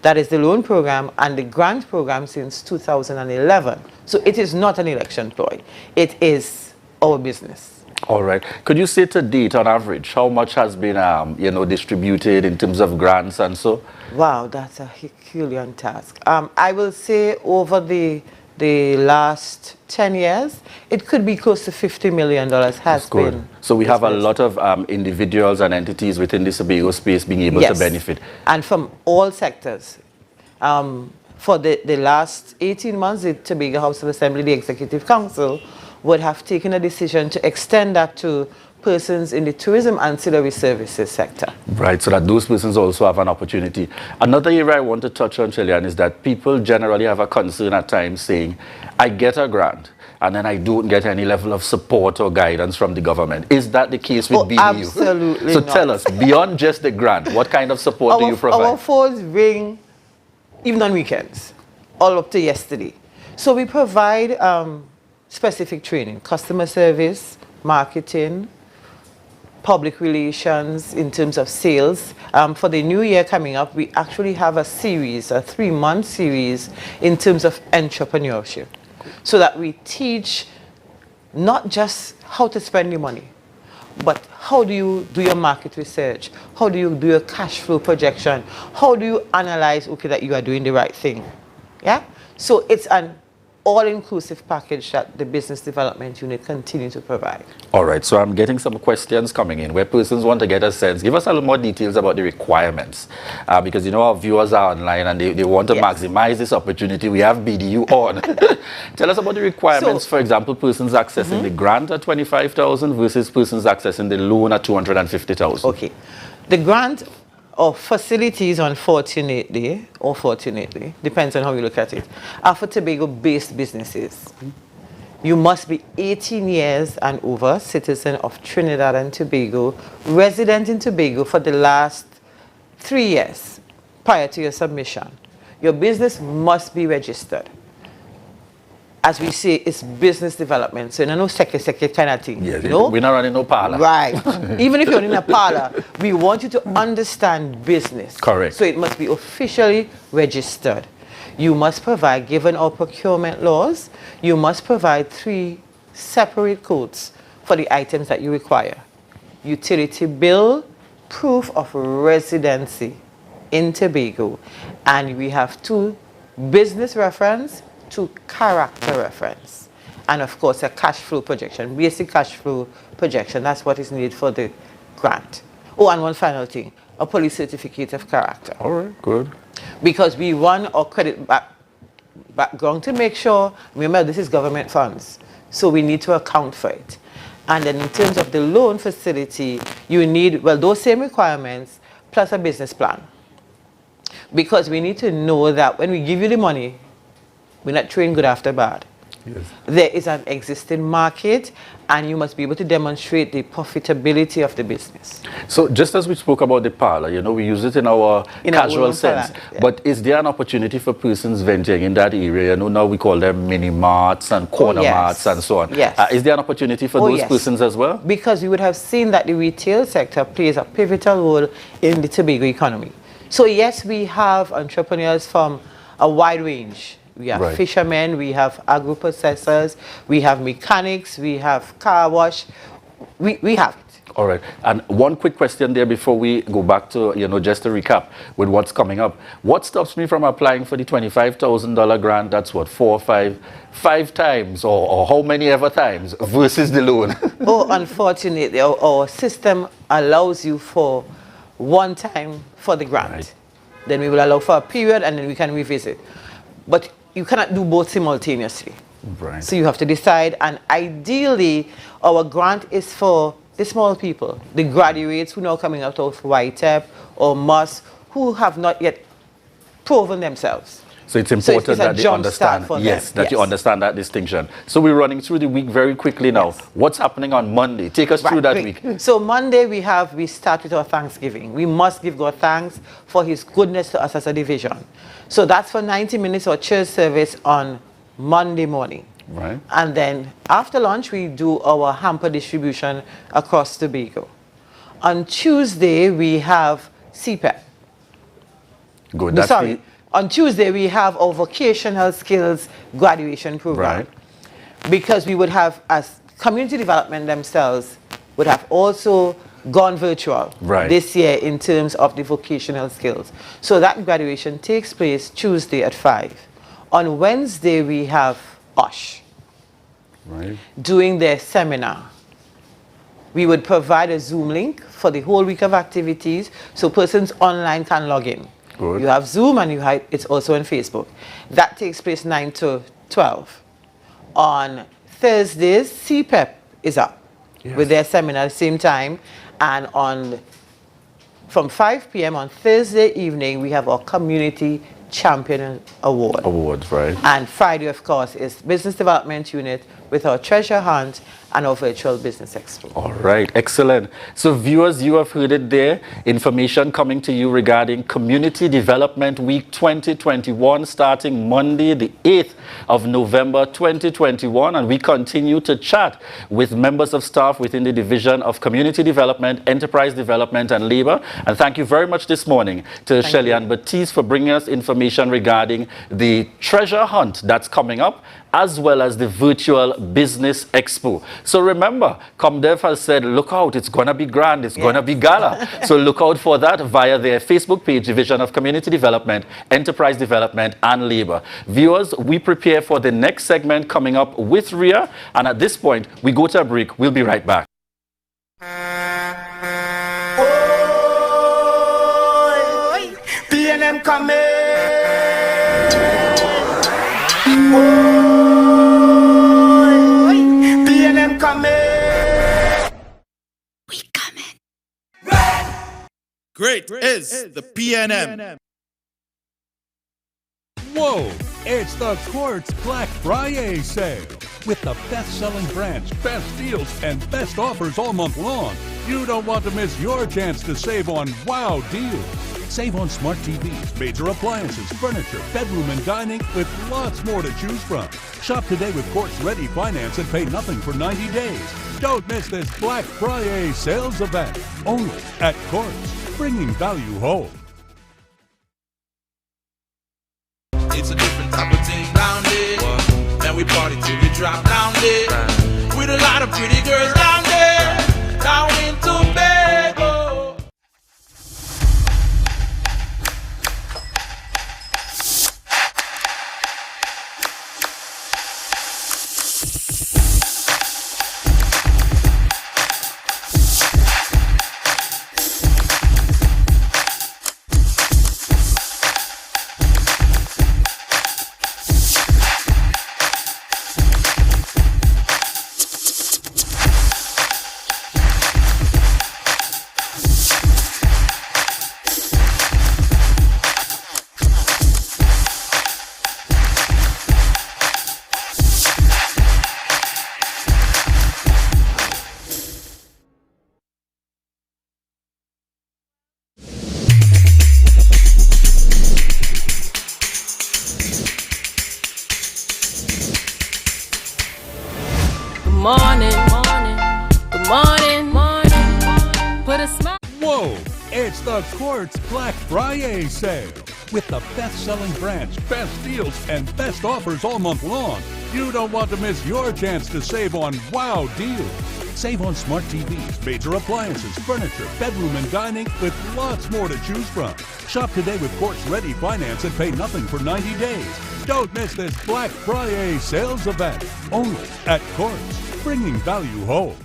L: That is the loan program, and the grant program since 2011. So it is not an election ploy. It is our business.
G: All right. Could you say to date, on average, how much has been, you know, distributed in terms of grants and so?
L: Wow, that's a Herculean task. I will say over the last 10 years, it could be close to $50 million has been.
G: So we have a lot of individuals and entities within the Tobago space being able to benefit.
L: And from all sectors. For the last 18 months, the Tobago House of Assembly, the Executive Council, would have taken a decision to extend that to persons in the tourism ancillary services sector.
G: Right, so that those persons also have an opportunity. Another area I want to touch on, Shellyan, is that people generally have a concern at times saying, I get a grant, and then I don't get any level of support or guidance from the government. Is that the case with BDU?
L: Absolutely
G: So
L: not.
G: tell us, beyond just the grant, what kind of support do you provide?
L: Our phones ring even on weekends, all up to yesterday. So we provide specific training, customer service, marketing, public relations in terms of sales. For the new year coming up, we actually have a series, a 3-month series in terms of entrepreneurship, so that we teach not just how to spend your money, but how do you do your market research? How do you do your cash flow projection? How do you analyze, okay, that you are doing the right thing? Yeah? So it's an all-inclusive package that the Business Development Unit continue to provide.
G: All right, so I'm getting some questions coming in where persons want to get a sense. Give us a little more details about the requirements, because you know our viewers are online and they want to maximize this opportunity. We have BDU on. Tell us about the requirements, for example, persons accessing the grant at $25,000 versus persons accessing the loan at $250,000.
L: Okay, the grant or facilities, unfortunately, or fortunately, depends on how you look at it, are for Tobago-based businesses. You must be 18 years and over, citizen of Trinidad and Tobago, resident in Tobago for the last 3 years prior to your submission. Your business must be registered. As we say, it's business development. So, no second kind of thing.
G: Yes,
L: you know?
G: we're not running no parlor.
L: Right. Even if you're in a parlor, we want you to understand business.
G: Correct.
L: So it must be officially registered. You must provide, given our procurement laws, you must provide 3 separate codes for the items that you require. Utility bill, proof of residency in Tobago, and we have 2 business reference, 2 character reference, and of course a cash flow projection, basic cash flow projection. That's what is needed for the grant. Oh, and one final thing, a police certificate of character.
G: All right, good.
L: Because we run our credit background to make sure, remember this is government funds, so we need to account for it. And then in terms of the loan facility, you need, well, those same requirements plus a business plan. Because we need to know that when we give you the money, we're not throwing good after bad.
G: Yes.
L: There is an existing market, and you must be able to demonstrate the profitability of the business.
G: So just as we spoke about the parlor, you know, we use it in our casual sense.
L: Yeah.
G: But is there an opportunity for persons venturing in that area? You know, now we call them mini marts and corner marts and so on.
L: Yes.
G: Is there an opportunity for those persons as well?
L: Because you would have seen that the retail sector plays a pivotal role in the Tobago economy. So yes, we have entrepreneurs from a wide range. We have fishermen, we have agro-processors, we have mechanics, we have car wash. We have it.
G: All right. And one quick question there before we go back to, you know, just to recap with what's coming up. What stops me from applying for the $25,000 grant? That's what, 4 or 5 times, or how many ever times versus the loan?
L: Oh, unfortunately, our system allows you for 1 time for the grant.
G: Right.
L: Then we will allow for a period, and then we can revisit. But you cannot do both simultaneously.
G: Right.
L: So you have to decide, and ideally, our grant is for the small people, the graduates who are now coming out of YTEP or MUS, who have not yet proven themselves.
G: So it's important that they understand, that you understand that distinction. So we're running through the week very quickly now.
L: Yes.
G: What's happening on Monday? Take us through that week.
L: So Monday we start with our Thanksgiving. We must give God thanks for his goodness to us as a division. So that's for 90 minutes of church service on Monday morning.
G: Right.
L: And then after lunch, we do our hamper distribution across Tobago. On Tuesday, we have CPEP.
G: Good.
L: On Tuesday, we have our vocational skills graduation program.
G: Right.
L: Because we would have, as community development themselves, would have also gone virtual this year in terms of the vocational skills. So that graduation takes place Tuesday at 5. On Wednesday, we have OSH doing their seminar. We would provide a Zoom link for the whole week of activities so persons online can log in.
G: Good.
L: You have Zoom, and it's also on Facebook. That takes place 9 to 12. On Thursdays, CPEP is up with their seminar at the same time. And from 5 p.m. on Thursday evening, we have our Community Champion Award.
G: Awards, right.
L: And Friday, of course, is Business Development Unit with our treasure hunt and our virtual business expo.
G: All right, excellent. So viewers, you have heard it there. Information coming to you regarding Community Development Week 2021 starting Monday, the 8th of November 2021. And we continue to chat with members of staff within the Division of Community Development, Enterprise Development and Labor. And thank you very much this morning to Shelly Ann Batiste for bringing us information regarding the treasure hunt that's coming up, as well as the virtual business expo. So remember, ComDev has said, look out, it's going to be grand, it's going to be gala. So look out for that via their Facebook page, Division of Community Development, Enterprise Development and Labor. Viewers, we prepare for the next segment coming up with Ria. And at this point, we go to a break. We'll be right back.
M: PNM coming. PNM coming. We coming.
H: Great is the PNM.
C: Whoa! It's the Quartz Black Friday sale. With the best-selling brands, best deals, and best offers all month long, you don't want to miss your chance to save on wow deals. Save on smart TVs, major appliances, furniture, bedroom and dining, with lots more to choose from. Shop today with Quartz Ready Finance and pay nothing for 90 days. Don't miss this Black Friday sales event, only at Quartz, bringing value home.
H: It's a different type of thing down there. And we party till we drop down there. With a lot of pretty girls down there. Down in Tobago.
E: Morning, good morning, put a smile.
C: Whoa! It's the Quartz Black Friday sale. With the best-selling brands, best deals, and best offers all month long, you don't want to miss your chance to save on wow deals. Save on smart TVs, major appliances, furniture, bedroom and dining, with lots more to choose from. Shop today with Quartz Ready Finance and pay nothing for 90 days. Don't miss this Black Friday sales event, only at Quartz, bringing value home.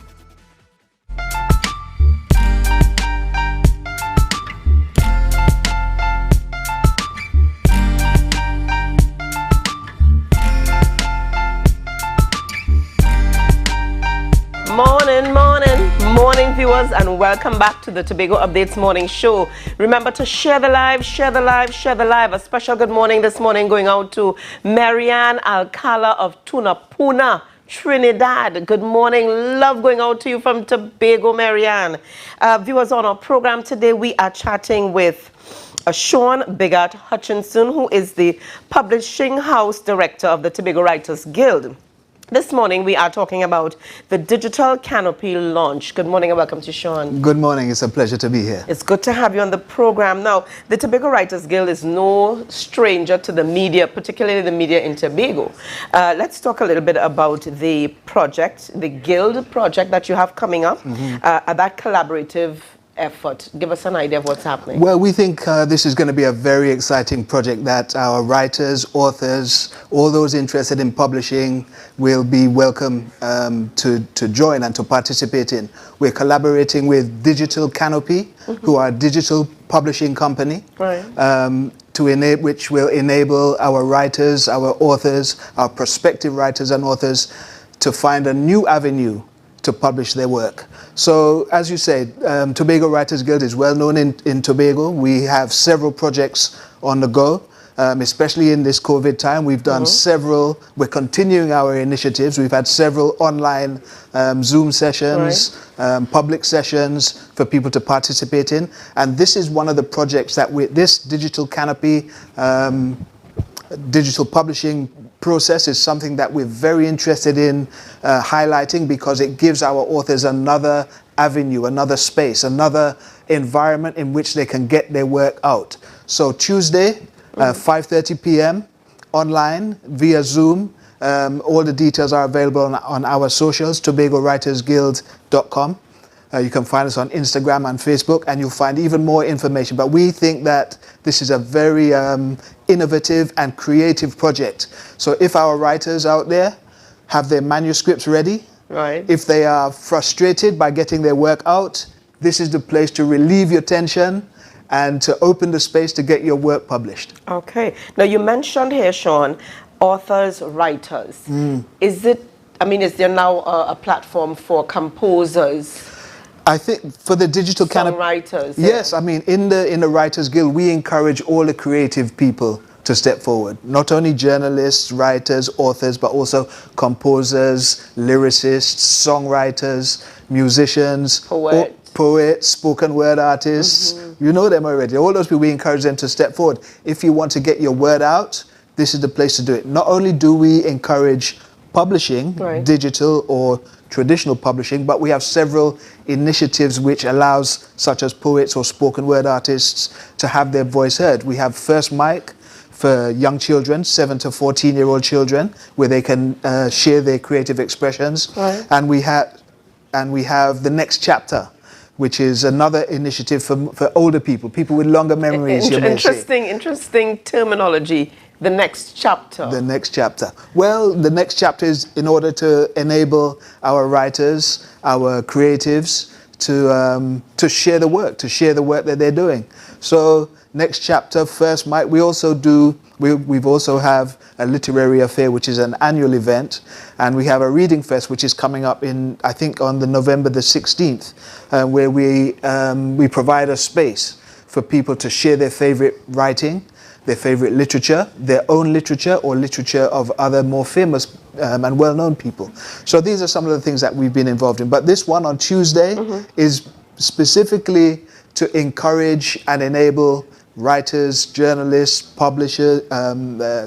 F: Morning viewers, and welcome back to the Tobago Updates Morning Show. Remember to share the live, share the live, share the live. A special good morning this morning going out to Marianne Alcala of Tunapuna, Trinidad. Good morning. Love going out to you from Tobago, Marianne. Viewers, on our program today, we are chatting with Sean Biggart Hutchinson, who is the Publishing House Director of the Tobago Writers Guild. This morning, we are talking about the digital canopy launch. Good morning and welcome to Sean.
N: Good morning. It's a pleasure to be here.
F: It's good to have you on the program. Now, the Tobago Writers Guild is no stranger to the media, particularly the media in Tobago. Let's talk a little bit about the project, the Guild project that you have coming up, that collaborative effort. Give us an idea of what's happening.
N: Well, we think this is going to be a very exciting project that our writers, authors, all those interested in publishing will be welcome to join and to participate in. We're collaborating with Digital Canopy, who are a digital publishing company, which will enable our writers, our authors, our prospective writers and authors to find a new avenue to publish their work. So, as you said, Tobago Writers Guild is well known in Tobago. We have several projects on the go, especially in this COVID time. We've done several, we're continuing our initiatives. We've had several online Zoom sessions, public sessions for people to participate in. And this is one of the projects that this digital canopy, digital publishing process is something that we're very interested in highlighting, because it gives our authors another avenue, another space, another environment in which they can get their work out. So Tuesday, 5:30 p.m. online via Zoom. All the details are available on our socials, TobagoWritersGuild.com. You can find us on Instagram and Facebook, and you'll find even more information. But we think that this is a very innovative and creative project. So if our writers out there have their manuscripts ready, if they are frustrated by getting their work out, this is the place to relieve your tension and to open the space to get your work published.
F: Okay. Now, you mentioned here, Sean, authors, writers. Is there now a platform for composers?
N: I think for the digital canopy,
F: writers.
N: Yes, I mean in the Writers Guild we encourage all the creative people to step forward. Not only journalists, writers, authors, but also composers, lyricists, songwriters, musicians, poets, spoken word artists. You know them already. All those people, we encourage them to step forward. If you want to get your word out, this is the place to do it. Not only do we encourage publishing, digital or traditional publishing, but we have several initiatives which allows such as poets or spoken word artists to have their voice heard. We have First Mic for young children, 7 to 14-year-old children, where they can share their creative expressions. And we have the Next Chapter, which is another initiative for older people with longer memories.
F: Interesting terminology. The next chapter.
N: The next chapter. Well, the next chapter is in order to enable our writers, our creatives to share the work, that they're doing. So Next Chapter, First Mic. We also we've also have a literary affair, which is an annual event, and we have a reading fest, which is coming up I think on the November the 16th, where we provide a space for people to share their favorite writing, their favorite literature, their own literature, or literature of other more famous and well-known people. So these are some of the things that we've been involved in. But this one on Tuesday is specifically to encourage and enable writers, journalists, publishers,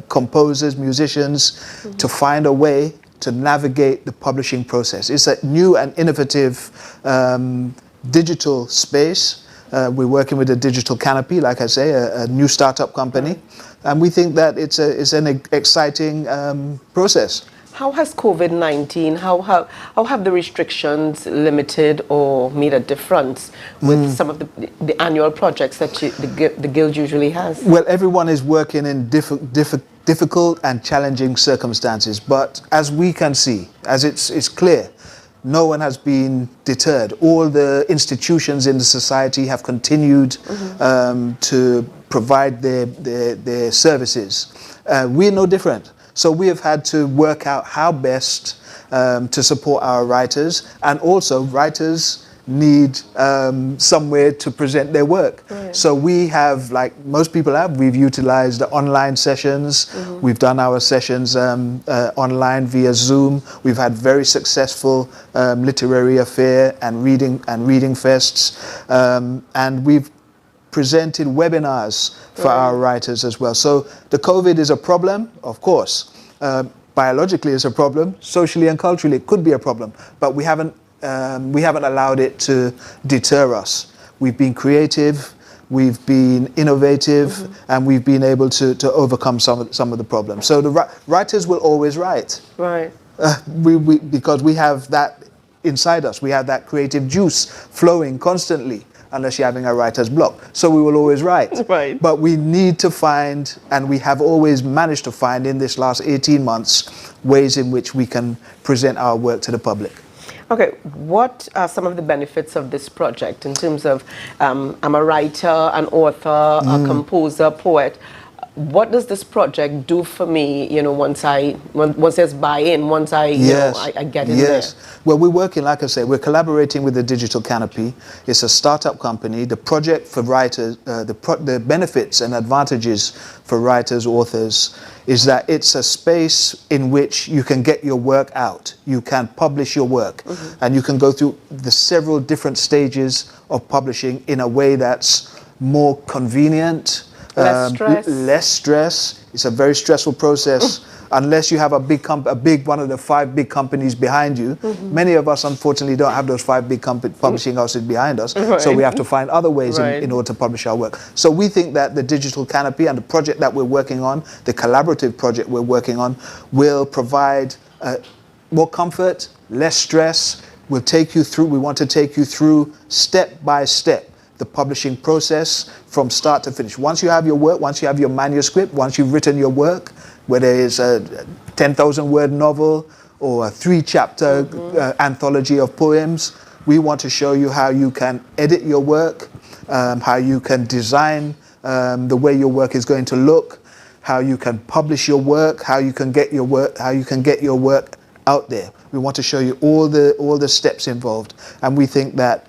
N: composers, musicians to find a way to navigate the publishing process. It's a new and innovative digital space. We're working with a digital canopy, like I say, a new startup company, and we think that it's an exciting process.
F: How has COVID-19, how have the restrictions limited or made a difference with some of the annual projects that the Guild usually has?
N: Well, everyone is working in difficult and challenging circumstances, but as we can see, as it's clear, no one has been deterred. All the institutions in the society have continued to provide their services. We're no different. So we have had to work out how best to support our writers, and also writers need somewhere to present their work. So we have, like most people have, we've utilized the online sessions. We've done our sessions online via Zoom. We've had very successful literary affair and reading fests, and we've presented webinars for our writers as well. So the COVID is a problem, of course. Biologically it's a problem. Socially and culturally it could be a problem, but we haven't allowed it to deter us. We've been creative, we've been innovative, and we've been able to overcome some of the problems. So the writers will always write. Because we have that inside us. We have that creative juice flowing constantly, unless you're having a writer's block. So we will always write. But we need to find, and we have always managed to find in this last 18 months, ways in which we can present our work to the public.
F: Okay, what are some of the benefits of this project in terms of, I'm a writer, an author, a composer, poet. What does this project do for me, once there's buy-in, once I get in there?
N: Well, we're working, like I say, we're collaborating with the Digital Canopy. It's a startup company. The project for writers, the benefits and advantages for writers, authors, is that it's a space in which you can get your work out. You can publish your work, and you can go through the several different stages of publishing in a way that's more convenient, less stress. It's a very stressful process unless you have a big one of the 5 big companies behind you. Many of us unfortunately don't have those 5 big publishing houses behind us, so we have to find other ways in order to publish our work. So we think that the Digital Canopy and the project that we're working on, the collaborative project we're working on, will provide more comfort, less stress. We want to take you through step by step the publishing process from start to finish. Once you have your work, once you have your manuscript, once you've written your work, whether it's a 10,000 word novel or a 3-chapter anthology of poems, we want to show you how you can edit your work, how you can design the way your work is going to look, how you can publish your work, how you can get your work out there. We want to show you all the steps involved, and we think that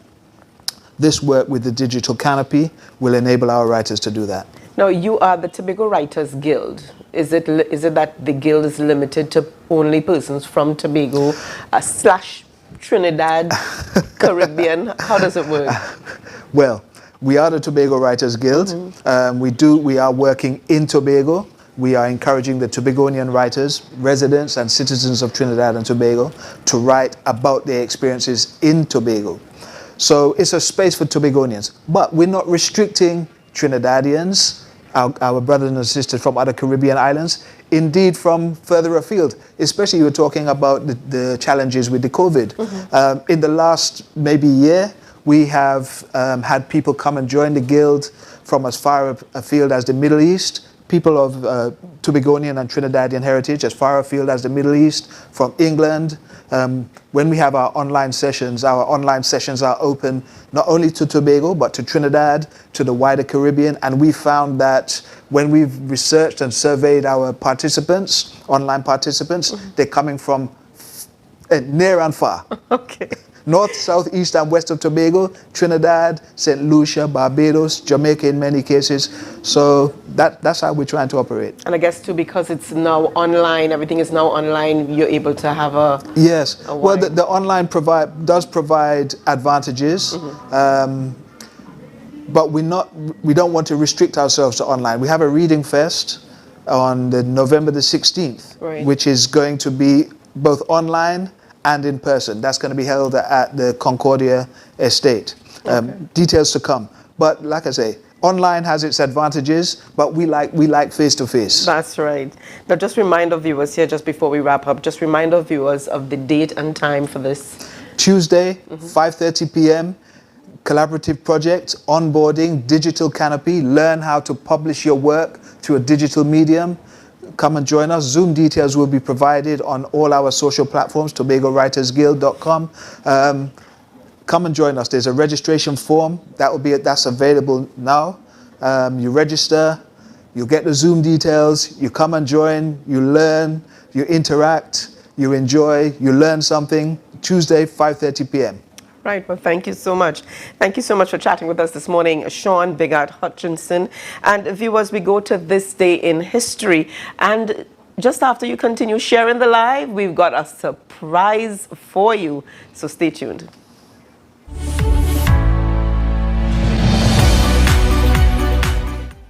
N: this work with the Digital Canopy will enable our writers to do that.
F: Now, you are the Tobago Writers Guild. Is it that the guild is limited to only persons from Tobago / Trinidad, Caribbean? How does it work?
N: Well, we are the Tobago Writers Guild. We are working in Tobago. We are encouraging the Tobagonian writers, residents and citizens of Trinidad and Tobago to write about their experiences in Tobago. So it's a space for Tobagonians, but we're not restricting Trinidadians, our brothers and sisters from other Caribbean islands, indeed from further afield, especially you were talking about the challenges with the COVID. In the last maybe year, we have had people come and join the guild from as far afield as the Middle East, people of Tobagonian and Trinidadian heritage as far afield as the Middle East, from England. When we have our online sessions are open not only to Tobago, but to Trinidad, to the wider Caribbean. And we found that when we've researched and surveyed our participants, online participants, they're coming from near and far.
F: Okay.
N: North, south, east, and west of Tobago, Trinidad, St. Lucia, Barbados, Jamaica in many cases. So that's how we're trying to operate.
F: And I guess too, because it's now online, everything is now online, you're able to have a...
N: Yes. Well, the online does provide advantages, but we don't want to restrict ourselves to online. We have a reading fest on November the 16th, which is going to be both online and in person. That's going to be held at the Concordia Estate. Details to come. But like I say, online has its advantages, but we like face-to-face.
F: That's right. Now just remind our viewers here, just before we wrap up, just remind our viewers of the date and time for this.
N: Tuesday, 5:30 p.m., collaborative project, onboarding, digital canopy, learn how to publish your work through a digital medium. Come and join us. Zoom details will be provided on all our social platforms, TobagoWritersGuild.com. Come and join us. There's a registration form that's available now. You register, you get the Zoom details, you come and join, you learn, you interact, you enjoy, you learn something. Tuesday, 5:30 p.m.
F: Right, well, thank you so much. Thank you so much for chatting with us this morning, Sean Bigart Hutchinson. And viewers, we go to this day in history. And just after you continue sharing the live, we've got a surprise for you. So stay tuned.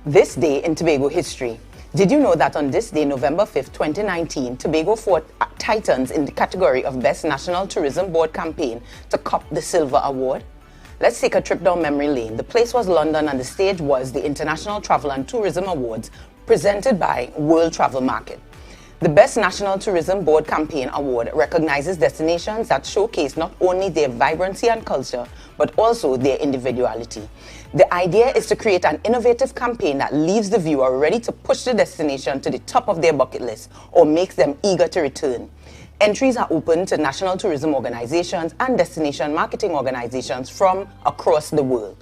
O: This day in Tobago history. Did you know that on this day, November 5th, 2019, Tobago fought Titans in the category of Best National Tourism Board Campaign to cop the Silver Award? Let's take a trip down memory lane. The place was London and the stage was the International Travel and Tourism Awards presented by World Travel Market. The Best National Tourism Board Campaign Award recognizes destinations that showcase not only their vibrancy and culture, but also their individuality. The idea is to create an innovative campaign that leaves the viewer ready to push the destination to the top of their bucket list or makes them eager to return. Entries are open to national tourism organizations and destination marketing organizations from across the world.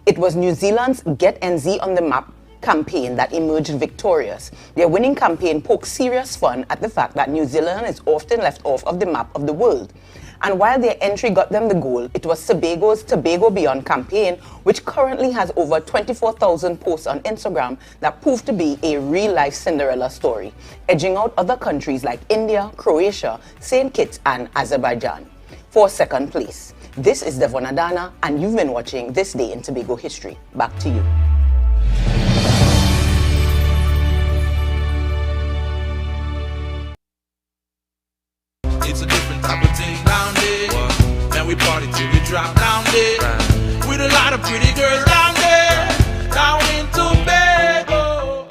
O: It was New Zealand's Get NZ on the Map campaign that emerged victorious. Their winning campaign poked serious fun at the fact that New Zealand is often left off of the map of the world. And while their entry got them the goal, it was Tobago's Tobago Beyond campaign, which currently has over 24,000 posts on Instagram, that proved to be a real-life Cinderella story, edging out other countries like India, Croatia, St. Kitts, and Azerbaijan for second place. This is Devon Adana, and you've been watching This Day in Tobago History. Back to you.
H: It's a different type of thing down there. Man, we party till we drop down there. With a lot of pretty girls down there. Down in Tobago.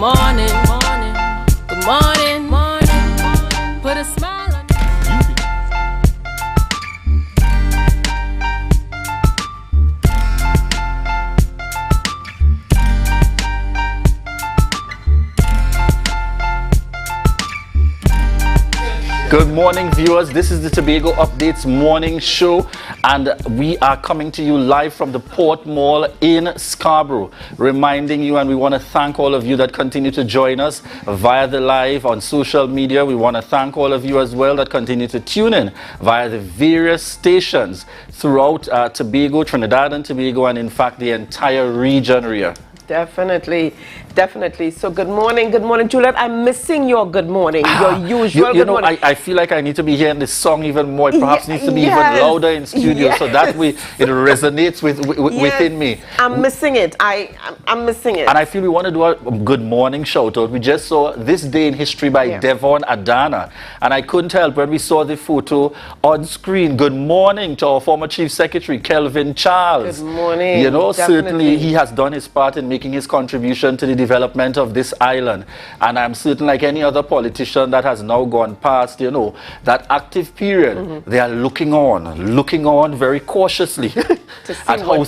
E: morning, morning, good morning, morning. Put a smile on
G: Good morning, viewers. This is the Tobago Updates morning show, and we are coming to you live from the Port Mall in Scarborough, reminding you, and we want to thank all of you that continue to join us via the live on social media. We want to thank all of you as well that continue to tune in via the various stations throughout Tobago, Trinidad and Tobago, and in fact the entire region here.
F: Definitely, definitely. So good morning, Juliet. I'm missing your good morning, your usual
G: you
F: good
G: know,
F: morning.
G: I feel like I need to be hearing this song even more. It perhaps needs to be even louder in studio, so that way it resonates within me.
F: I'm missing it. I'm missing it.
G: And I feel we want to do a good morning shout out. We just saw This Day in History by Devon Adana, and I couldn't help when we saw the photo on screen. Good morning to our former Chief Secretary, Kelvin Charles.
F: Good morning.
G: You know,
F: Definitely.
G: certainly he has done his part in making his contribution to the development of this island, and I'm certain, like any other politician that has now gone past, you know, that active period, they are looking on very cautiously at how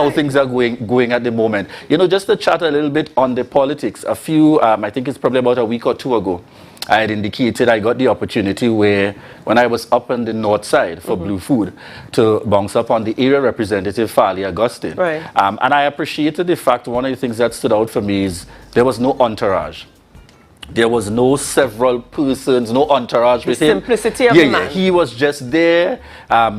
G: things are going at the moment. You know, just to chat a little bit on the politics, a few I think it's probably about a week or two ago, I had indicated I got the opportunity where, when I was up on the north side for Blue Food, to bounce up on the area representative, Farley Augustine.
F: Right.
G: And I appreciated the fact, one of the things that stood out for me is there was no entourage. There was no several persons, no entourage with him.
F: Simplicity of the man.
G: He was just there,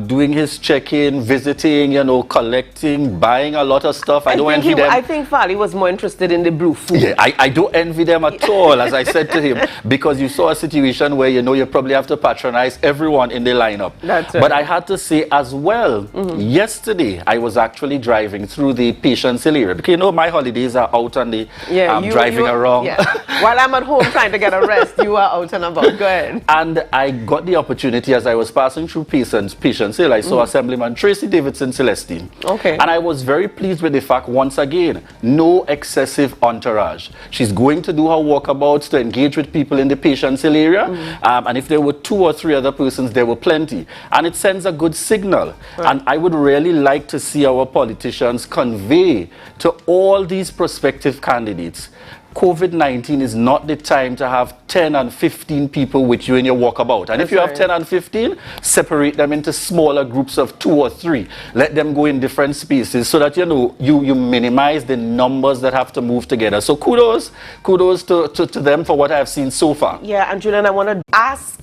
G: doing his check-in, visiting, you know, collecting, buying a lot of stuff. I don't envy them.
F: I think Farley was more interested in the Blue Food.
G: Yeah, I don't envy them at all, as I said to him, because you saw a situation where, you know, you probably have to patronize everyone in the lineup.
F: That's right.
G: But I had to say as well, yesterday I was actually driving through the Patience Hill area, because, you know, my holidays are out on the driving around.
F: Yeah. While I'm at home trying to get a rest, you are out and about. Go ahead.
G: And I got the opportunity, as I was passing through Patience Hill, I saw Assemblyman Tracy Davidson Celestine.
F: Okay.
G: And I was very pleased with the fact, once again, no excessive entourage. She's going to do her walkabouts to engage with people in the Patience Hill area. And if there were 2 or 3 other persons, there were plenty. And it sends a good signal. Right. And I would really like to see our politicians convey to all these prospective candidates, COVID-19 is not the time to have 10 and 15 people with you in your walkabout. And if you have 10 and 15, separate them into smaller groups of 2 or 3. Let them go in different spaces so that, you know, you minimize the numbers that have to move together. So kudos to them for what I have seen so far.
F: Yeah, and Julian, I want to ask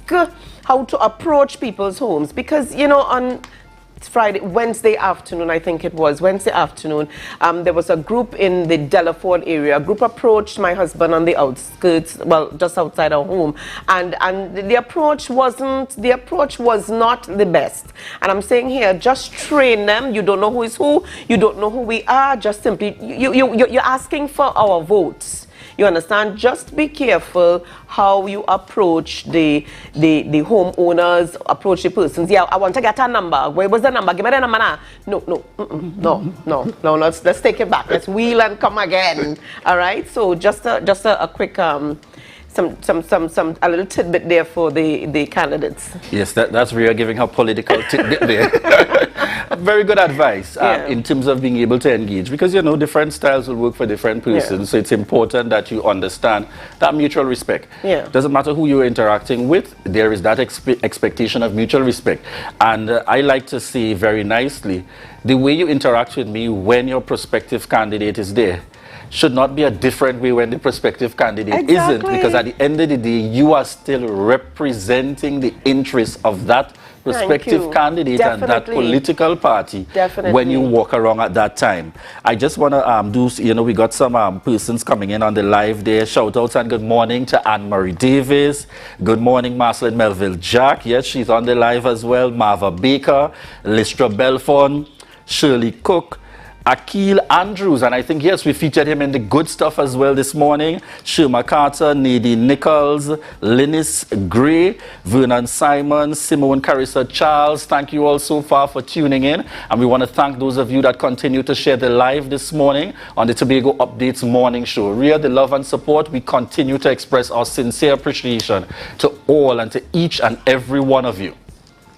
F: how to approach people's homes, because, you know, on Wednesday afternoon, I think it was, Wednesday afternoon, there was a group in the Delaford area. A group approached my husband on the outskirts, well, just outside our home, and the approach was not the best. And I'm saying here, just train them. You don't know who is who, you don't know who we are, just simply, you're asking for our votes. You understand? Just be careful how you approach the homeowners, approach the persons. Yeah, I want to get a number. Where was the number? Give me the number now. No. Let's take it back. Let's wheel and come again. All right. So just a quick a little tidbit there for the candidates.
G: Yes, that's Rhea giving her political tidbit there. Very good advice in terms of being able to engage, because, you know, different styles will work for different persons. So it's important that you understand that mutual respect. Doesn't matter who you're interacting with, there is that expectation of mutual respect. And I like to say very nicely, the way you interact with me when your prospective candidate is there should not be a different way when the prospective candidate isn't, because at the end of the day, you are still representing the interests of that prospective candidate and that political party when you walk around at that time. I just want to you know, we got some persons coming in on the live there. Shout outs and good morning to Anne-Marie Davis. Good morning, Marceline Melville Jack. Yes, she's on the live as well. Marva Baker, Listra Belfon, Shirley Cook, Akil Andrews, and I think, yes, we featured him in the good stuff as well this morning. Shirma Carter, Nadine Nichols, Linus Gray, Vernon Simon, Simone Carissa Charles. Thank you all so far for tuning in. And we want to thank those of you that continue to share the live this morning on the Tobago Updates morning show. Ria, the love and support, we continue to express our sincere appreciation to all and to each and every one of you.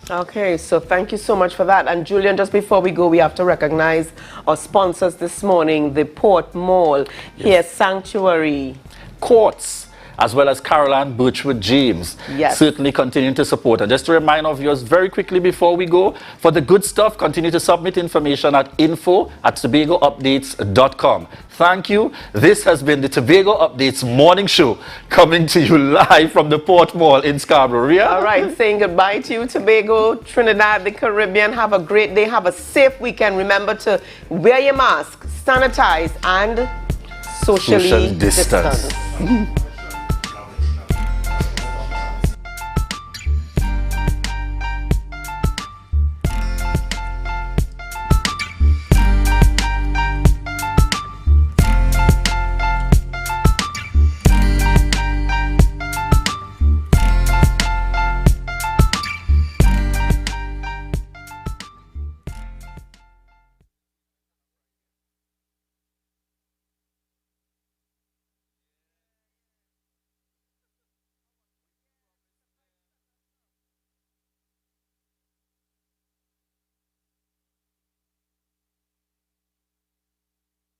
F: Okay, so thank you so much for that. And Julian, just before we go, we have to recognize our sponsors this morning, the Port Mall, Here Sanctuary,
G: Courts, as well as Caroline Birchwood James.
F: Yes.
G: Certainly continue to support. And just to remind our viewers very quickly before we go, for the good stuff, continue to submit information at info@tobagoupdates.com. Thank you. This has been the Tobago Updates morning show, coming to you live from the Port Mall in Scarborough. Ria?
F: All right, saying goodbye to you, Tobago, Trinidad, the Caribbean. Have a great day. Have a safe weekend. Remember to wear your mask, sanitize, and socially
G: Social distance.
F: distance.